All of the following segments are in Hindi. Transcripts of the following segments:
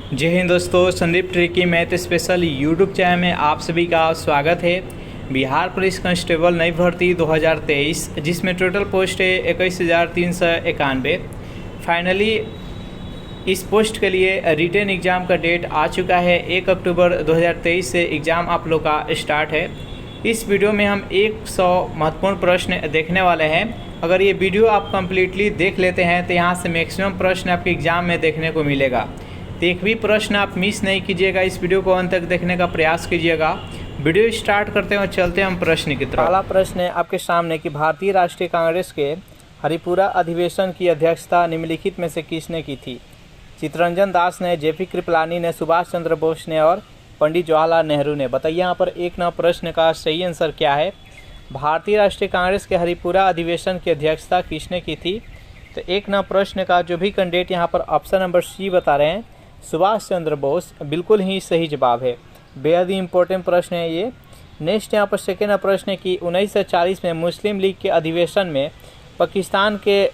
जय हिंद दोस्तों, Sandeep tricky math special YouTube channel में आप सभी का स्वागत है। बिहार पुलिस कांस्टेबल नई भर्ती 2023 जिसमें टोटल पोस्ट है 21,391। फाइनली इस पोस्ट के लिए रिटेन एग्ज़ाम का डेट आ चुका है। 1 अक्टूबर 2023 से एग्ज़ाम आप लोग का स्टार्ट है। इस वीडियो में हम 100 महत्वपूर्ण प्रश्न देखने वाले हैं। अगर ये वीडियो आप कंप्लीटली देख लेते हैं तो यहाँ से मैक्सिमम प्रश्न आपके एग्ज़ाम में देखने को मिलेगा। तो एक भी प्रश्न आप मिस नहीं कीजिएगा, इस वीडियो को अंत तक देखने का प्रयास कीजिएगा। वीडियो स्टार्ट करते हैं और चलते हैं हम प्रश्न की तरफ। पहला प्रश्न है आपके सामने कि भारतीय राष्ट्रीय कांग्रेस के हरिपुरा अधिवेशन की अध्यक्षता निम्नलिखित में से किसने की थी? चित्तरंजन दास ने, जेपी कृपलानी ने, सुभाष चंद्र बोस ने और पंडित जवाहरलाल नेहरू ने। बताइए यहाँ पर एक नंबर प्रश्न का सही आंसर क्या है? भारतीय राष्ट्रीय कांग्रेस के हरिपुरा अधिवेशन की अध्यक्षता किसने की थी? तो एक नंबर प्रश्न का जो भी कैंडिडेट यहाँ पर ऑप्शन नंबर सी बता रहे हैं, सुभाष चंद्र बोस, बिल्कुल ही सही जवाब है। बेहद ही इंपॉर्टेंट प्रश्न है ये। नेक्स्ट यहाँ पर सेकेंड प्रश्न है कि 1940 में मुस्लिम लीग के अधिवेशन में पाकिस्तान के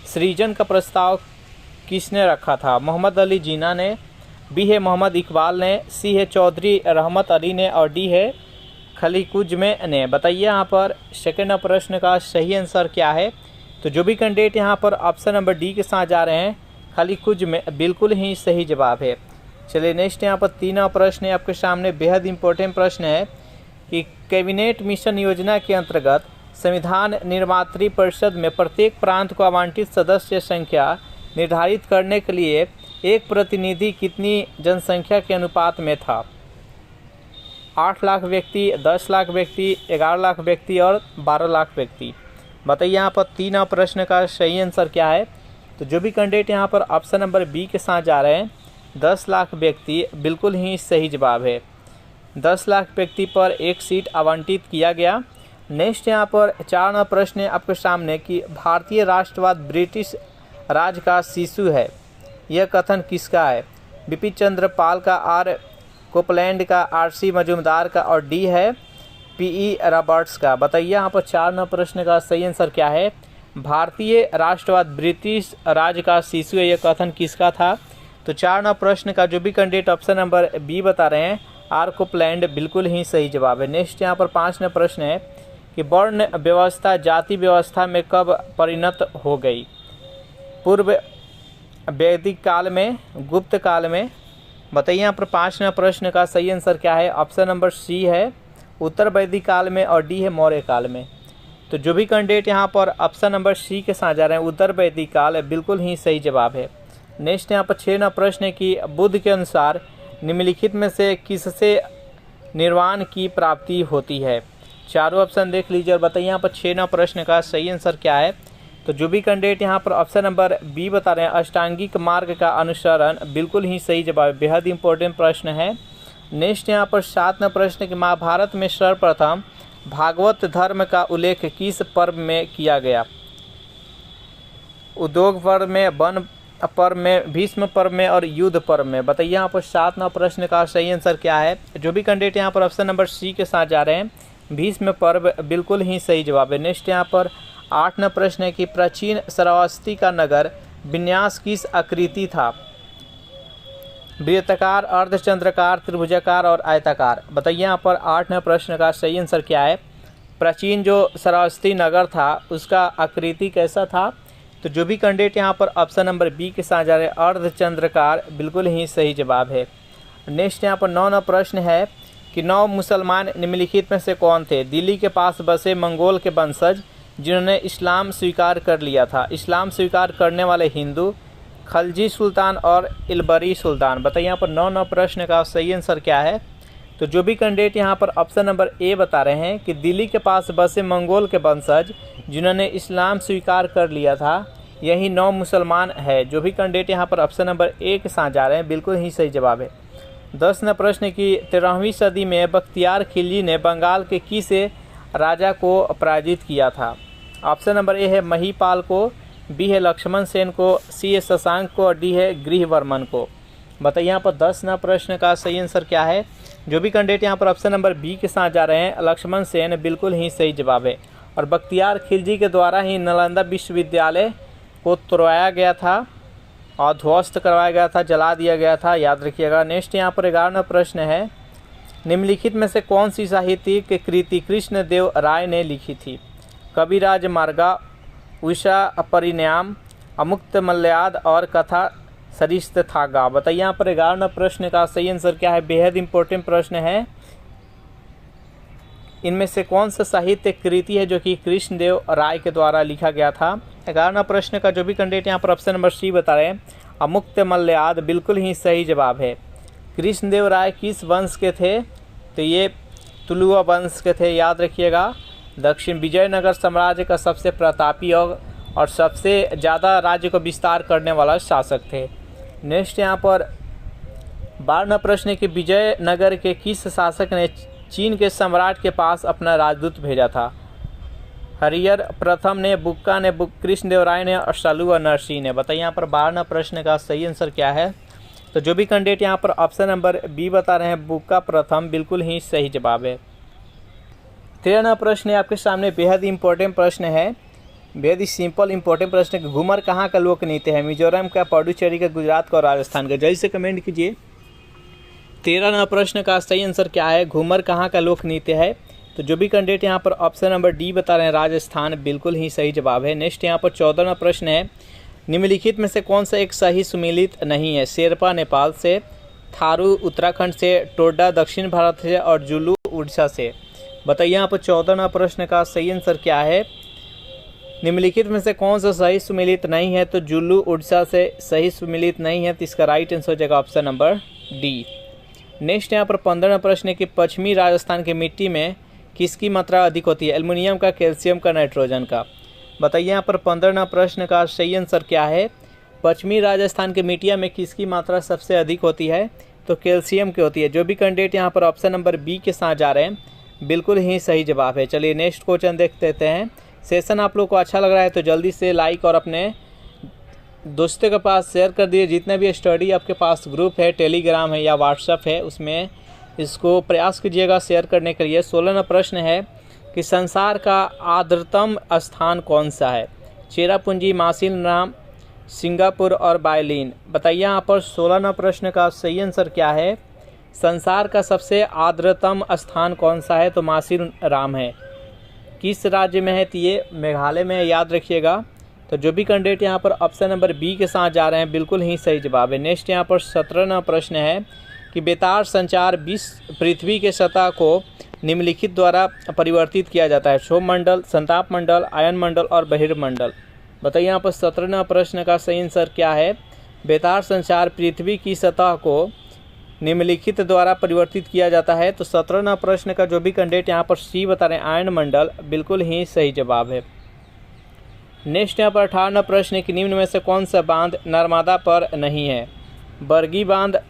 सृजन का प्रस्ताव किसने रखा था? मोहम्मद अली जिन्ना ने, बी है मोहम्मद इकबाल ने, सी है चौधरी रहमत अली ने और डी है खलीकुज्मे ने। बताइए यहाँ पर सेकेंड प्रश्न का सही आंसर क्या है? तो जो भी कैंडिडेट यहाँ पर ऑप्शन नंबर डी के साथ जा रहे हैं, खलीकुज्मे, बिल्कुल ही सही जवाब है। चलिए नेक्स्ट यहाँ पर तीन प्रश्न है आपके सामने। बेहद इंपॉर्टेंट प्रश्न है कि कैबिनेट मिशन योजना के अंतर्गत संविधान निर्मात्री परिषद में प्रत्येक प्रांत को आवंटित सदस्य संख्या निर्धारित करने के लिए एक प्रतिनिधि कितनी जनसंख्या के अनुपात में था? 8 लाख व्यक्ति, 10 लाख व्यक्ति, 11 लाख व्यक्ति और 12 लाख व्यक्ति। बताइए यहाँ पर तीन प्रश्न का सही आंसर क्या है? तो जो भी कैंडिडेट यहाँ पर ऑप्शन नंबर बी के साथ जा रहे हैं, 10 लाख व्यक्ति, बिल्कुल ही सही जवाब है। 10 लाख व्यक्ति पर एक सीट आवंटित किया गया। नेक्स्ट यहाँ पर चार नंबर प्रश्न है आपके सामने कि भारतीय राष्ट्रवाद ब्रिटिश राज का शिशु है, यह कथन किसका है? बिपिन चंद्र पाल का, आर कोपलैंड का, आर.सी. मजूमदार का और डी है पी.ई. रॉबर्ट्स का। बताइए यहाँ पर चार नंबर प्रश्न का सही आंसर क्या है? भारतीय राष्ट्रवाद ब्रिटिश राज का शिशु है, यह कथन किसका था? तो चार नंबर प्रश्न का जो भी कैंडिडेट ऑप्शन नंबर बी बता रहे हैं, आर कोपलैंड, बिल्कुल ही सही जवाब है। नेक्स्ट यहाँ पर पाँच नंबर प्रश्न है कि वर्ण व्यवस्था जाति व्यवस्था में कब परिणत हो गई? पूर्व वैदिक काल में, गुप्त काल में? बताइए यहाँ पर पाँच नंबर प्रश्न का सही आंसर क्या है? ऑप्शन नंबर सी है उत्तर वैदिक काल में और डी है मौर्य काल में। तो जो भी कैंडिडेट यहाँ पर ऑप्शन नंबर सी के साथ जा रहे हैं, उत्तर वैदिक काल, बिल्कुल ही सही जवाब है। नेक्स्ट यहाँ पर छः नंबर प्रश्न है कि बुद्ध के अनुसार निम्नलिखित में से किससे निर्वाण की प्राप्ति होती है? चारों ऑप्शन देख लीजिए और बताइए यहाँ पर छः नंबर प्रश्न का सही आंसर क्या है? तो जो भी कैंडिडेट यहाँ पर ऑप्शन नंबर बी बता रहे हैं, अष्टांगिक मार्ग का अनुसरण, बिल्कुल ही सही जवाब है। बेहद इंपॉर्टेंट प्रश्न है। नेक्स्ट यहाँ पर सात नंबर प्रश्न कि महाभारत में सर्वप्रथम भागवत धर्म का उल्लेख किस पर्व में किया गया? उद्योग पर्व में, वन पर्व में, भीष्म पर्व में और युद्ध पर्व में। बताइए यहाँ पर सात नंबर प्रश्न का सही आंसर क्या है? जो भी कैंडिडेट यहाँ पर ऑप्शन नंबर सी के साथ जा रहे हैं, भीष्म पर्व, बिल्कुल ही सही जवाब है। नेक्स्ट यहाँ पर आठ नंबर प्रश्न है कि प्राचीन श्रावस्ती का नगर विन्यास किस आकृति था? वृत्ताकार, अर्धचंद्राकार, त्रिभुजाकार और आयताकार। बताइए यहाँ पर आठ नंबर प्रश्न का सही आंसर क्या है? प्राचीन जो श्रावस्ती नगर था उसका आकृति कैसा था? तो जो भी कैंडिडेट यहाँ पर ऑप्शन नंबर बी के साथ जा रहे हैं, अर्धचंद्राकार, बिल्कुल ही सही जवाब है। नेक्स्ट यहाँ पर नौ नंबर प्रश्न है कि 9 मुसलमान निम्नलिखित में से कौन थे? दिल्ली के पास बसे मंगोल के वंशज जिन्होंने इस्लाम स्वीकार कर लिया था। इस्लाम स्वीकार करने वाले हिंदू, खलजी सुल्तान और इलबरी सुल्तान। बताइए यहाँ पर 9 प्रश्न का सही आंसर क्या है? तो जो भी कैंडिडेट यहाँ पर ऑप्शन नंबर ए बता रहे हैं कि दिल्ली के पास बसे मंगोल के वंशज जिन्होंने इस्लाम स्वीकार कर लिया था, यही 9 मुसलमान है। जो भी कैंडिडेट यहाँ पर ऑप्शन नंबर ए के साथ जा रहे हैं, बिल्कुल ही सही जवाब है। 10 प्रश्न की 13वीं सदी में बख्तियार खिलजी ने बंगाल के किस राजा को पराजित किया था? ऑप्शन नंबर ए है महिपाल को, बी है लक्ष्मण सेन को, सी है शशांक को और डी है गृहवर्मन को। बताइए यहाँ पर 10 प्रश्न का सही आंसर क्या है? जो भी कैंडिडेट यहाँ पर ऑप्शन नंबर बी के साथ जा रहे हैं, लक्ष्मण सेन, बिल्कुल ही सही जवाब है। और बख्तियार खिलजी के द्वारा ही नालंदा विश्वविद्यालय को तोड़वाया गया था। और ध्वस्त करवाया गया था, जला दिया गया था, याद रखिएगा। नेक्स्ट यहाँ पर 11वां प्रश्न है, निम्नलिखित में से कौन सी साहित्यिक कृति कृष्णदेव राय ने लिखी थी? कविराज मार्गा, उषा परिणाम, अमुक्त मल्याद और कथा सरिस्त थागा। बताइए यहाँ पर 11वां प्रश्न का सही आंसर क्या है? बेहद इंपॉर्टेंट प्रश्न है। इनमें से कौन सा साहित्य कृति है जो कि कृष्णदेव राय के द्वारा लिखा गया था? 11वां प्रश्न का जो भी कैंडिडेट यहाँ पर ऑप्शन नंबर सी बता रहे हैं, अमुक्त मल्याद, बिल्कुल ही सही जवाब है। कृष्णदेव राय किस वंश के थे? तो ये तुलुवा वंश के थे, याद रखिएगा। दक्षिण विजयनगर साम्राज्य का सबसे प्रतापी और सबसे ज़्यादा राज्य को विस्तार करने वाला शासक थे। नेक्स्ट यहाँ पर 12वां प्रश्न है कि विजयनगर के किस शासक ने चीन के सम्राट के पास अपना राजदूत भेजा था? हरिहर प्रथम ने, बुक्का ने, कृष्णदेव राय ने और सलुवा नरसिंह ने। बताइए यहाँ पर 12वां प्रश्न का सही आंसर क्या है? तो जो भी कैंडिडेट यहाँ पर ऑप्शन नंबर बी बता रहे हैं, बुक्का प्रथम, बिल्कुल ही सही जवाब है। 13वां प्रश्न आपके सामने बेहद इंपॉर्टेंट प्रश्न है, बेहद ही सिंपल इंपॉर्टेंट प्रश्न है। घूमर कहाँ का लोक नृत्य है? मिजोरम का, पुडुचेरी का, गुजरात का और राजस्थान का? जल्दी से कमेंट कीजिए। 13वां प्रश्न का सही आंसर क्या है? घूमर कहाँ का लोक नृत्य है? तो जो भी कैंडिडेट यहाँ पर ऑप्शन नंबर डी बता रहे हैं, राजस्थान, बिल्कुल ही सही जवाब है। नेक्स्ट यहाँ पर 14वां प्रश्न है, निम्नलिखित में से कौन सा एक सही सुमेलित नहीं है? शेरपा नेपाल से, थारू उत्तराखंड से, टोडा दक्षिण भारत से और जुलू उड़ीसा से। बताइए यहाँ पर 14वां प्रश्न का सही आंसर क्या है? निम्नलिखित में से कौन सा सही सुमेलित नहीं है? तो जुलू उड़ीसा से सही सुमेलित नहीं है, तो इसका राइट आंसर हो जाएगा ऑप्शन नंबर डी। नेक्स्ट यहाँ पर 15वां प्रश्न है कि पश्चिमी राजस्थान की मिट्टी में किसकी मात्रा अधिक होती है? एल्युमिनियम का, कैल्शियम का, नाइट्रोजन का? बताइए यहाँ पर 15वां प्रश्न का सही आंसर क्या है? पश्चिमी राजस्थान की मिट्टिया में किसकी मात्रा सबसे अधिक होती है? तो कैल्शियम की होती है। जो भी कैंडिडेट यहाँ पर ऑप्शन नंबर बी के साथ जा रहे हैं, बिल्कुल ही सही जवाब है। चलिए नेक्स्ट क्वेश्चन देख लेते हैं। सेशन आप लोग को अच्छा लग रहा है तो जल्दी से लाइक और अपने दोस्तों के पास शेयर कर दिए। जितने भी स्टडी आपके पास ग्रुप है, टेलीग्राम है या व्हाट्सएप है, उसमें इसको प्रयास कीजिएगा शेयर करने के लिए। 16वां प्रश्न है कि संसार का आर्द्रतम स्थान कौन सा है? चेरापूंजी, मासिनराम, सिंगापुर और बायलिन। बताइए यहाँ पर 16वां प्रश्न का सही आंसर क्या है? संसार का सबसे आर्द्रतम स्थान कौन सा है? तो मासिनराम है। किस राज्य में है? तो ये मेघालय में है, याद रखिएगा। तो जो भी कैंडिडेट यहाँ पर ऑप्शन नंबर बी के साथ जा रहे हैं, बिल्कुल ही सही जवाब है। नेक्स्ट यहाँ पर 17वां प्रश्न है कि बेतार संचार पृथ्वी के सतह को निम्नलिखित द्वारा परिवर्तित किया जाता है? क्षोभ मंडल, संताप मंडल, आयन मंडल और बहिर्मंडल। बताइए यहाँ पर 17वां प्रश्न का सही आंसर क्या है? बेतार संचार पृथ्वी की सतह को निम्नलिखित द्वारा परिवर्तित किया जाता है। तो 17वां प्रश्न का जो भी कैंडिडेट यहाँ पर सी बता रहे हैं, आयन मंडल, बिल्कुल ही सही जवाब है। नेक्स्ट यहाँ पर 18वां प्रश्न है कि निम्न में से कौन सा बांध नर्मदा पर नहीं है? बरगी बांध,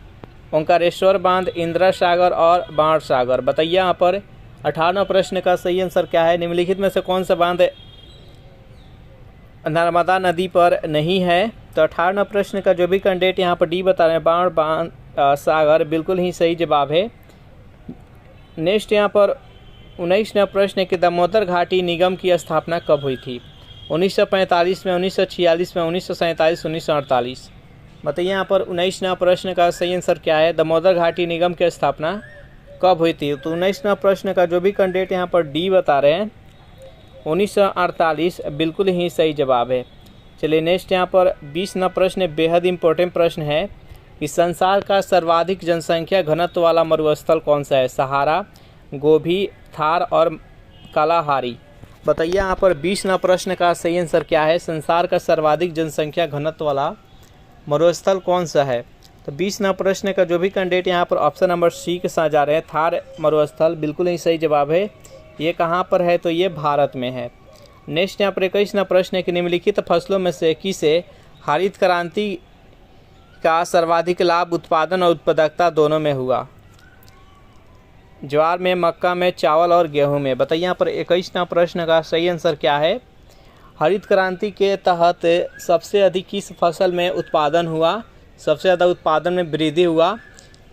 ओंकारेश्वर बांध, इंदिरा सागर और बाण सागर। बताइए यहाँ पर 18वां प्रश्न का सही आंसर क्या है? निम्नलिखित में से कौन सा बांध नर्मदा नदी पर नहीं है? तो 18वां प्रश्न का जो भी कैंडिडेट यहाँ पर डी बता रहे हैं, बाण सागर, बिल्कुल ही सही जवाब है। नेक्स्ट यहाँ पर 19वां प्रश्न है कि दामोदर घाटी निगम की स्थापना कब हुई थी? 1945 में, 1946 में, 1947, 1948। बताइए यहाँ पर 19वां प्रश्न का सही आंसर क्या है? दामोदर घाटी निगम की स्थापना कब हुई थी? तो 19वां प्रश्न का जो भी कैंडिडेट यहाँ पर डी बता रहे हैं, 1948, बिल्कुल ही सही जवाब है। चलिए नेक्स्ट यहाँ पर 20वां प्रश्न बेहद इंपॉर्टेंट प्रश्न है कि संसार का सर्वाधिक जनसंख्या घनत्व वाला मरुस्थल कौन सा है? सहारा, गोभी, थार और कालाहारी। बताइए यहाँ पर 20वां प्रश्न का सही आंसर क्या है? संसार का सर्वाधिक जनसंख्या घनत्व वाला मरुस्थल कौन सा है? तो 20वां प्रश्न का जो भी कैंडिडेट यहाँ पर ऑप्शन नंबर सी के साथ जा रहे हैं, थार मरुस्थल, बिल्कुल ही सही जवाब है। ये कहाँ पर है? तो ये भारत में है। नेक्स्ट यहाँ पर 21वां प्रश्न है कि निम्नलिखित फसलों में से किसे हरित क्रांति का सर्वाधिक लाभ उत्पादन और उत्पादकता दोनों में हुआ? ज्वार में, मक्का में, चावल और गेहूं में। बताइए यहाँ पर 21वां प्रश्न का सही आंसर क्या है? हरित क्रांति के तहत सबसे अधिक किस फसल में उत्पादन हुआ? सबसे ज़्यादा उत्पादन में वृद्धि हुआ?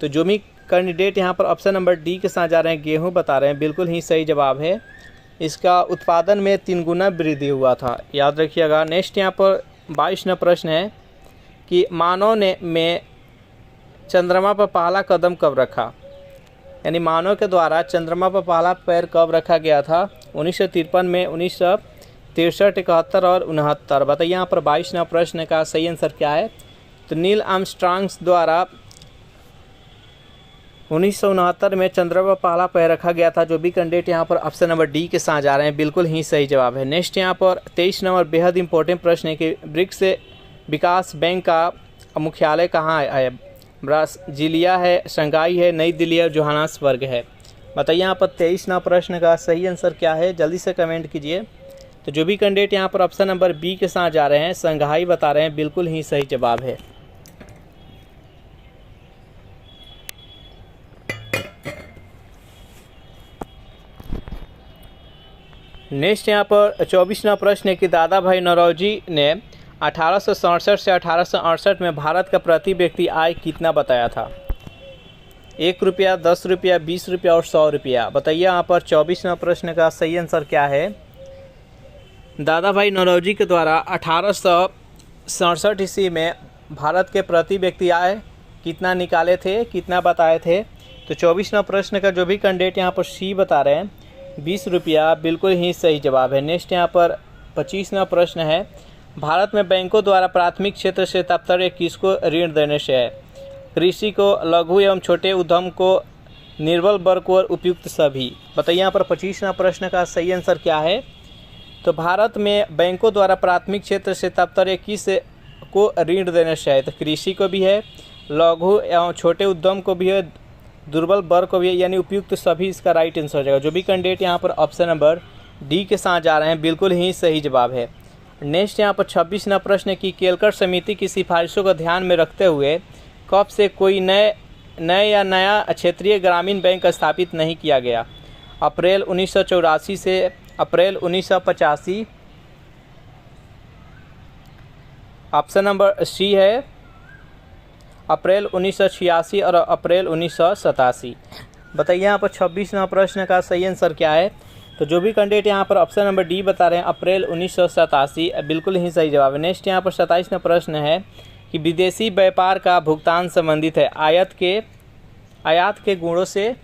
तो जो भी कैंडिडेट यहाँ पर ऑप्शन नंबर डी के साथ जा रहे हैं, गेहूं बता रहे हैं, बिल्कुल ही सही जवाब है। इसका उत्पादन में 3 गुना वृद्धि हुआ था, याद रखिएगा। नेक्स्ट यहाँ पर 22वां प्रश्न है कि मानव ने में चंद्रमा पर पहला कदम कब रखा, यानी मानव के द्वारा चंद्रमा पर पहला पैर कब रखा गया था? 1953 में, 1963, 71 और 69। बताइए यहाँ पर 22 नंबर प्रश्न का सही आंसर क्या है? तो नील आर्मस्ट्रांग द्वारा 1969 में चंद्रमा पर पहला पैर रखा गया था। जो भी कैंडिडेट यहाँ पर ऑप्शन नंबर डी के साथ जा रहे हैं बिल्कुल ही सही जवाब है। नेक्स्ट यहाँ पर 23 नंबर बेहद इंपॉर्टेंट प्रश्न है कि ब्रिक्स विकास बैंक का मुख्यालय कहाँ है? ब्राज़ीलिया है, शंघाई है, नई दिल्ली है, जोहान्सबर्ग है। बताइए यहाँ पर 23 नंबर प्रश्न का सही आंसर क्या है? जल्दी से कमेंट कीजिए। तो जो भी कैंडिडेट यहाँ पर ऑप्शन नंबर बी के साथ जा रहे हैं, शंघाई बता रहे हैं, बिल्कुल ही सही जवाब है। नेक्स्ट यहाँ पर 24 नंबर प्रश्न है कि दादा भाई नौरोजी ने 1867 से 1868 में भारत का प्रति व्यक्ति आय कितना बताया था? 1 रुपया, 10 रुपया, 20 रुपया और 100 रुपया। बताइए यहाँ पर 24 नंबर प्रश्न का सही आंसर क्या है? दादा भाई नौरोजी के द्वारा 1867 ईस्वी में भारत के प्रति व्यक्ति आय कितना निकाले थे, कितना बताए थे? तो 24 नंबर प्रश्न का जो भी कैंडिडेट यहाँ पर सी बता रहे हैं 20 रुपया, बिल्कुल ही सही जवाब है। नेक्स्ट यहाँ पर 25 नंबर प्रश्न है, भारत में बैंकों द्वारा प्राथमिक क्षेत्र से तात्पर्य किसको ऋण देने से है? कृषि को, लघु एवं छोटे उद्यम को, निर्बल वर्ग को और उपयुक्त सभी। बताइए यहाँ पर 25 नंबर प्रश्न का सही आंसर क्या है? तो भारत में बैंकों द्वारा प्राथमिक क्षेत्र से तात्पर्य किस को ऋण देने से है? तो कृषि को भी है, लघु एवं छोटे उद्यम को भी है, दुर्बल वर्ग को भी है, यानी उपयुक्त सभी इसका राइट आंसर हो जाएगा। जो भी कैंडिडेट यहाँ पर ऑप्शन नंबर डी के साथ जा रहे हैं बिल्कुल ही सही जवाब है। नेक्स्ट यहाँ पर 26 नंबर प्रश्न है कि केलकर समिति की सिफारिशों को ध्यान में रखते हुए कब से कोई नया क्षेत्रीय ग्रामीण बैंक स्थापित नहीं किया गया? अप्रैल 1984 से अप्रैल 1985, ऑप्शन नंबर सी है अप्रैल 1986 और अप्रैल 1987। बताइए यहाँ पर 26 नंबर प्रश्न का सही आंसर क्या है? तो जो भी कैंडिडेट यहाँ पर ऑप्शन नंबर डी बता रहे हैं अप्रैल 1987, बिल्कुल ही सही जवाब है। नेक्स्ट यहाँ पर 27 नंबर प्रश्न है कि विदेशी व्यापार का भुगतान संबंधित है आयात के गुणों से,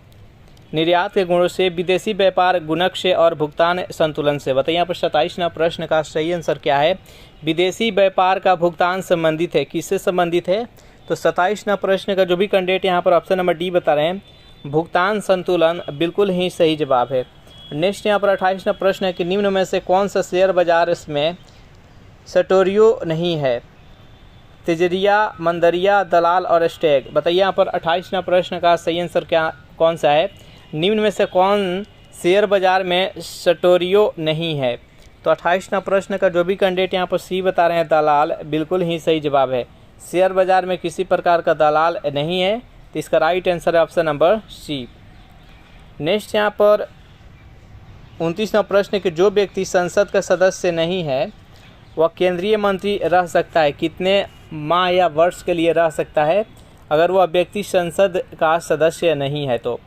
निर्यात के गुणों से, विदेशी व्यापार गुणक से और भुगतान संतुलन से। बताइए यहाँ पर 27 नंबर प्रश्न का सही आंसर क्या है? विदेशी व्यापार का भुगतान संबंधित है, किससे संबंधित है? तो 27 नंबर प्रश्न का जो भी कैंडिडेट यहाँ पर ऑप्शन नंबर डी बता रहे हैं भुगतान संतुलन, बिल्कुल ही सही जवाब है। नेक्स्ट यहाँ पर 28 नंबर प्रश्न है कि निम्न में से कौन सा शेयर बाजार इसमें सटोरियो नहीं है? तिजरिया, मंदरिया, दलाल और स्टैग। बताइए यहाँ पर 28 नंबर प्रश्न का सही आंसर कौन सा है? निम्न में से कौन शेयर बाजार में सटोरियो नहीं है? तो 28 नंबर प्रश्न का जो भी कैंडिडेट यहाँ पर सी बता रहे हैं दलाल, बिल्कुल ही सही जवाब है। शेयर बाजार में किसी प्रकार का दलाल नहीं है, तो इसका राइट आंसर है ऑप्शन नंबर सी। नेक्स्ट यहाँ पर 29 नंबर प्रश्न कि जो व्यक्ति संसद का सदस्य नहीं है वह केंद्रीय मंत्री रह सकता है, कितने माह या वर्ष के लिए रह सकता है अगर वह व्यक्ति संसद का सदस्य नहीं है? तो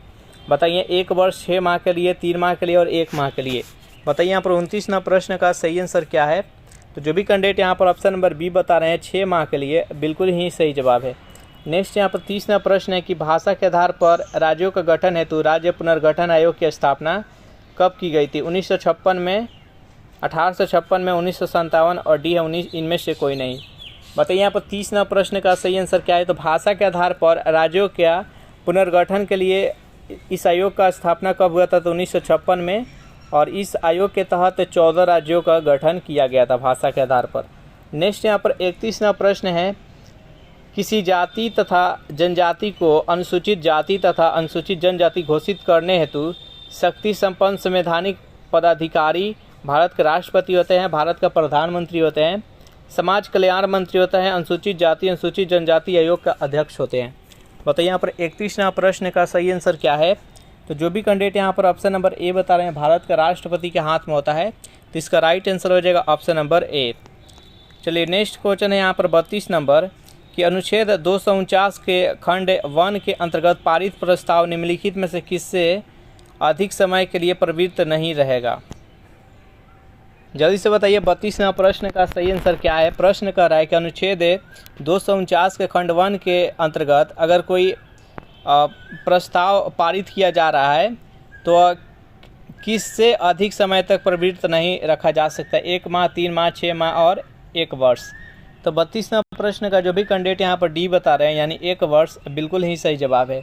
बताइए 1 वर्ष, 6 माह के लिए, 3 माह के लिए और 1 माह के लिए। बताइए यहाँ पर 29 नंबर प्रश्न का सही आंसर क्या है? तो जो भी कैंडिडेट यहाँ पर ऑप्शन नंबर बी बता रहे हैं 6 माह के लिए, बिल्कुल ही सही जवाब है। नेक्स्ट यहाँ पर 30 नंबर प्रश्न है कि भाषा के आधार पर राज्यों का गठन हेतु राज्य पुनर्गठन आयोग की स्थापना कब की गई थी? 1956 में, 1856 में, 1957 और डी है 19, इनमें से कोई नहीं। बताइए यहाँ पर 30 नंबर प्रश्न का सही आंसर क्या है? तो भाषा के आधार पर राज्यों का पुनर्गठन के लिए इस आयोग का स्थापना कब हुआ था? तो 1956 में, और इस आयोग के तहत 14 राज्यों का गठन किया गया था भाषा के आधार पर। नेक्स्ट यहाँ पर 31 नंबर प्रश्न है किसी जाति तथा जनजाति को अनुसूचित जाति तथा अनुसूचित जनजाति घोषित करने हेतु शक्ति संपन्न संवैधानिक पदाधिकारी भारत के राष्ट्रपति होते हैं, भारत का प्रधानमंत्री होते हैं, समाज कल्याण मंत्री होता है, अनुसूचित जाति अनुसूचित जनजाति आयोग का अध्यक्ष होते हैं। बताइए यहाँ पर 31 नंबर प्रश्न का सही आंसर क्या है? तो जो भी कैंडिडेट यहाँ पर ऑप्शन नंबर ए बता रहे हैं भारत का राष्ट्रपति के हाथ में होता है, तो इसका राइट आंसर हो जाएगा ऑप्शन नंबर ए। चलिए नेक्स्ट क्वेश्चन है यहाँ पर 32 नंबर कि अनुच्छेद 249 के खंड 1 के अंतर्गत पारित प्रस्ताव निम्नलिखित में से किससे अधिक समय के लिए प्रवृत्त नहीं रहेगा? जल्दी से बताइए 32वां प्रश्न का सही आंसर क्या है। प्रश्न कर रहा है कि अनुच्छेद 249 के खंड 1 के अंतर्गत अगर कोई प्रस्ताव पारित किया जा रहा है तो किससे अधिक समय तक प्रवृत्त नहीं रखा जा सकता, 1 माह, 3 माह, 6 माह और 1 वर्ष। तो 32वां प्रश्न का जो भी कैंडिडेट यहाँ पर डी बता रहे हैं यानी 1 वर्ष बिल्कुल ही सही जवाब है।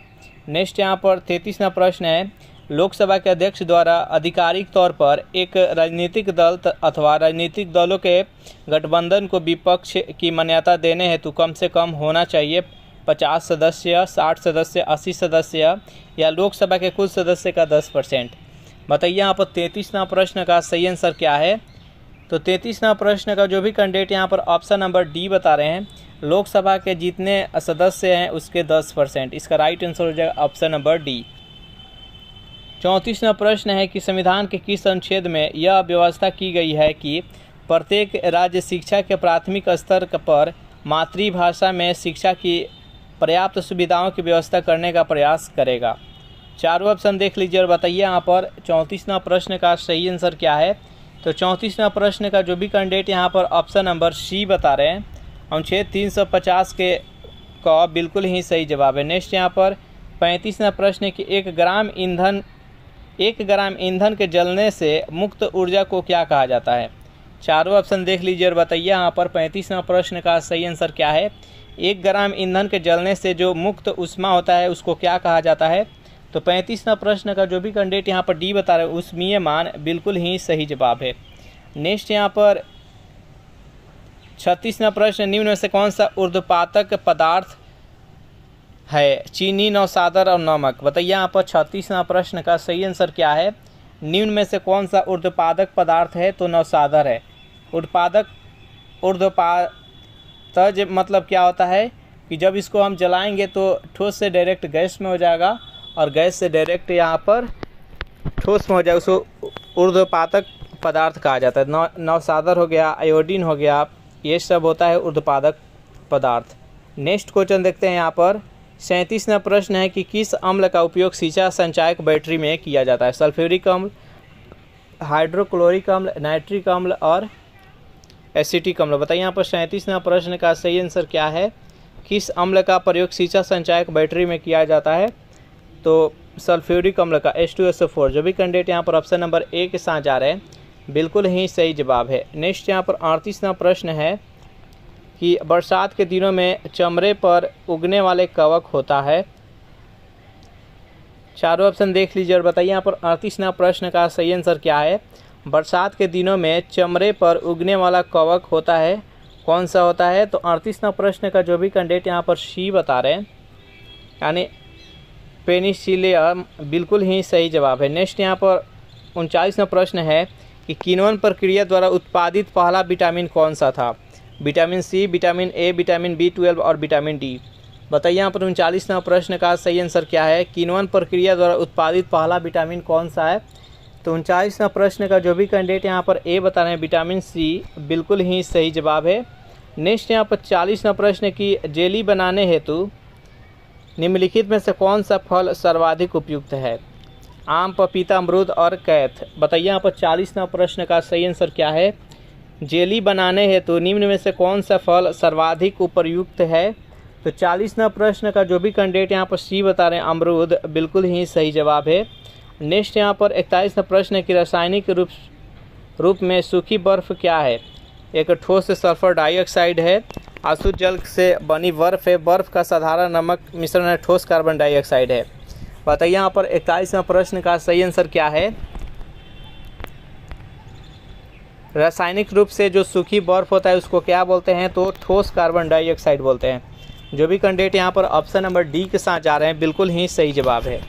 नेक्स्ट यहाँ पर 33वां प्रश्न है, लोकसभा के अध्यक्ष द्वारा आधिकारिक तौर पर एक राजनीतिक दल अथवा राजनीतिक दलों के गठबंधन को विपक्ष की मान्यता देने हेतु कम से कम होना चाहिए 50 सदस्य, 60 सदस्य, 80 सदस्य या लोकसभा के कुल सदस्य का 10%। बताइए यहाँ पर 33वां प्रश्न का सही आंसर क्या है। तो 33वां प्रश्न का जो भी कैंडिडेट यहाँ पर ऑप्शन नंबर डी बता रहे हैं, लोकसभा के जितने सदस्य हैं उसके 10%। इसका राइट आंसर हो जाएगा ऑप्शन नंबर डी। 34वां प्रश्न है कि संविधान के किस अनुच्छेद में यह व्यवस्था की गई है कि प्रत्येक राज्य शिक्षा के प्राथमिक स्तर पर मातृभाषा में शिक्षा की पर्याप्त सुविधाओं की व्यवस्था करने का प्रयास करेगा। चारों ऑप्शन देख लीजिए और बताइए यहाँ पर 34वां प्रश्न का सही आंसर क्या है। तो 34वां प्रश्न का जो भी कैंडिडेट यहाँ पर ऑप्शन नंबर सी बता रहे हैं, अनुच्छेद 350 के का बिल्कुल ही सही जवाब है। नेक्स्ट यहाँ पर 35वां प्रश्न है कि 1 ग्राम ईंधन के जलने से मुक्त ऊर्जा को क्या कहा जाता है। चारों ऑप्शन देख लीजिए और बताइए यहाँ पर 35वां प्रश्न का सही आंसर क्या है। 1 ग्राम ईंधन के जलने से जो मुक्त ऊष्मा होता है उसको क्या कहा जाता है। तो 35वां प्रश्न का जो भी कैंडिडेट यहाँ पर डी बता रहे हैं ऊष्मीय मान बिल्कुल ही सही जवाब है। नेक्स्ट यहाँ पर 36वां प्रश्न, निम्न में से कौन सा ऊर्ध्वपातक पदार्थ है, चीनी, नौसादर और नमक। बताइए यहाँ पर 36वां प्रश्न का सही आंसर क्या है। निम्न में से कौन सा ऊर्ध्वपातक पदार्थ है, तो नौसादर है। ऊर्ध्वपातज मतलब क्या होता है कि जब इसको हम जलाएंगे तो ठोस से डायरेक्ट गैस में हो जाएगा और गैस से डायरेक्ट यहाँ पर ठोस में हो जाएगा, उसको ऊर्ध्वपातक पदार्थ कहा जाता है। नौसादर हो गया, आयोडीन हो गया, ये सब होता है ऊर्ध्वपातक पदार्थ। नेक्स्ट क्वेश्चन देखते हैं यहाँ पर 37वां प्रश्न है कि किस अम्ल का उपयोग शीशा संचायक बैटरी में किया जाता है। सल्फ्यूरिक अम्ल, हाइड्रोक्लोरिक अम्ल, नाइट्रिक अम्ल और एसिटिक अम्ल। बताइए यहाँ पर 37वां प्रश्न का सही आंसर क्या है। किस अम्ल का प्रयोग शीशा संचायक बैटरी में किया जाता है। तो सल्फ्यूरिक अम्ल का H2SO4। जो भी कैंडिडेट यहाँ पर ऑप्शन नंबर ए के साथ जा रहे हैं बिल्कुल ही सही जवाब है। नेक्स्ट यहाँ पर 38वां प्रश्न है कि बरसात के दिनों में चमड़े पर उगने वाले कवक होता है। चारों ऑप्शन देख लीजिए और बताइए यहाँ पर 38वां प्रश्न का सही आंसर क्या है। बरसात के दिनों में चमड़े पर उगने वाला कवक होता है, कौन सा होता है। तो 38वां प्रश्न का जो भी कैंडिडेट यहाँ पर सी बता रहे हैं यानी पेनिसिलियम बिल्कुल ही सही जवाब है। नेक्स्ट यहाँ पर 39वां प्रश्न है कि किण्वन प्रक्रिया द्वारा उत्पादित पहला विटामिन कौन सा था। Vitamin C, vitamin A, vitamin B12 और विटामिन डी। बताइए यहाँ पर 39वां प्रश्न का सही आंसर क्या है। किण्वन प्रक्रिया द्वारा उत्पादित पहला विटामिन कौन सा है। तो 39वां प्रश्न का जो भी कैंडिडेट यहाँ पर ए बता रहे हैं विटामिन सी बिल्कुल ही सही जवाब है। नेक्स्ट यहाँ पर 40वां प्रश्न की जेली बनाने हेतु निम्नलिखित में से कौन सा फल सर्वाधिक उपयुक्त है। आम, पपीता, अमरूद और कैथ। बताइए यहाँ पर 40वां प्रश्न का सही आंसर क्या है। जेली बनाने हेतु निम्न में से कौन सा फल सर्वाधिक उपयुक्त है। तो 40वां प्रश्न का जो भी कैंडिडेट यहाँ पर सी बता रहे हैं अमरूद बिल्कुल ही सही जवाब है। नेक्स्ट यहाँ पर 41वां प्रश्न है कि रासायनिक रूप में सूखी बर्फ़ क्या है। एक ठोस सल्फर डाइऑक्साइड है, अशुद्ध जल से बनी बर्फ़ है, बर्फ़ का साधारण नमक मिश्रण है, ठोस कार्बन डाइऑक्साइड है। बताइए यहाँ पर 41वां प्रश्न का सही आंसर क्या है। रासायनिक रूप से जो सूखी बर्फ़ होता है उसको क्या बोलते हैं। तो ठोस कार्बन डाइऑक्साइड बोलते हैं। जो भी कैंडिडेट यहाँ पर ऑप्शन नंबर डी के साथ जा रहे हैं बिल्कुल ही सही जवाब है।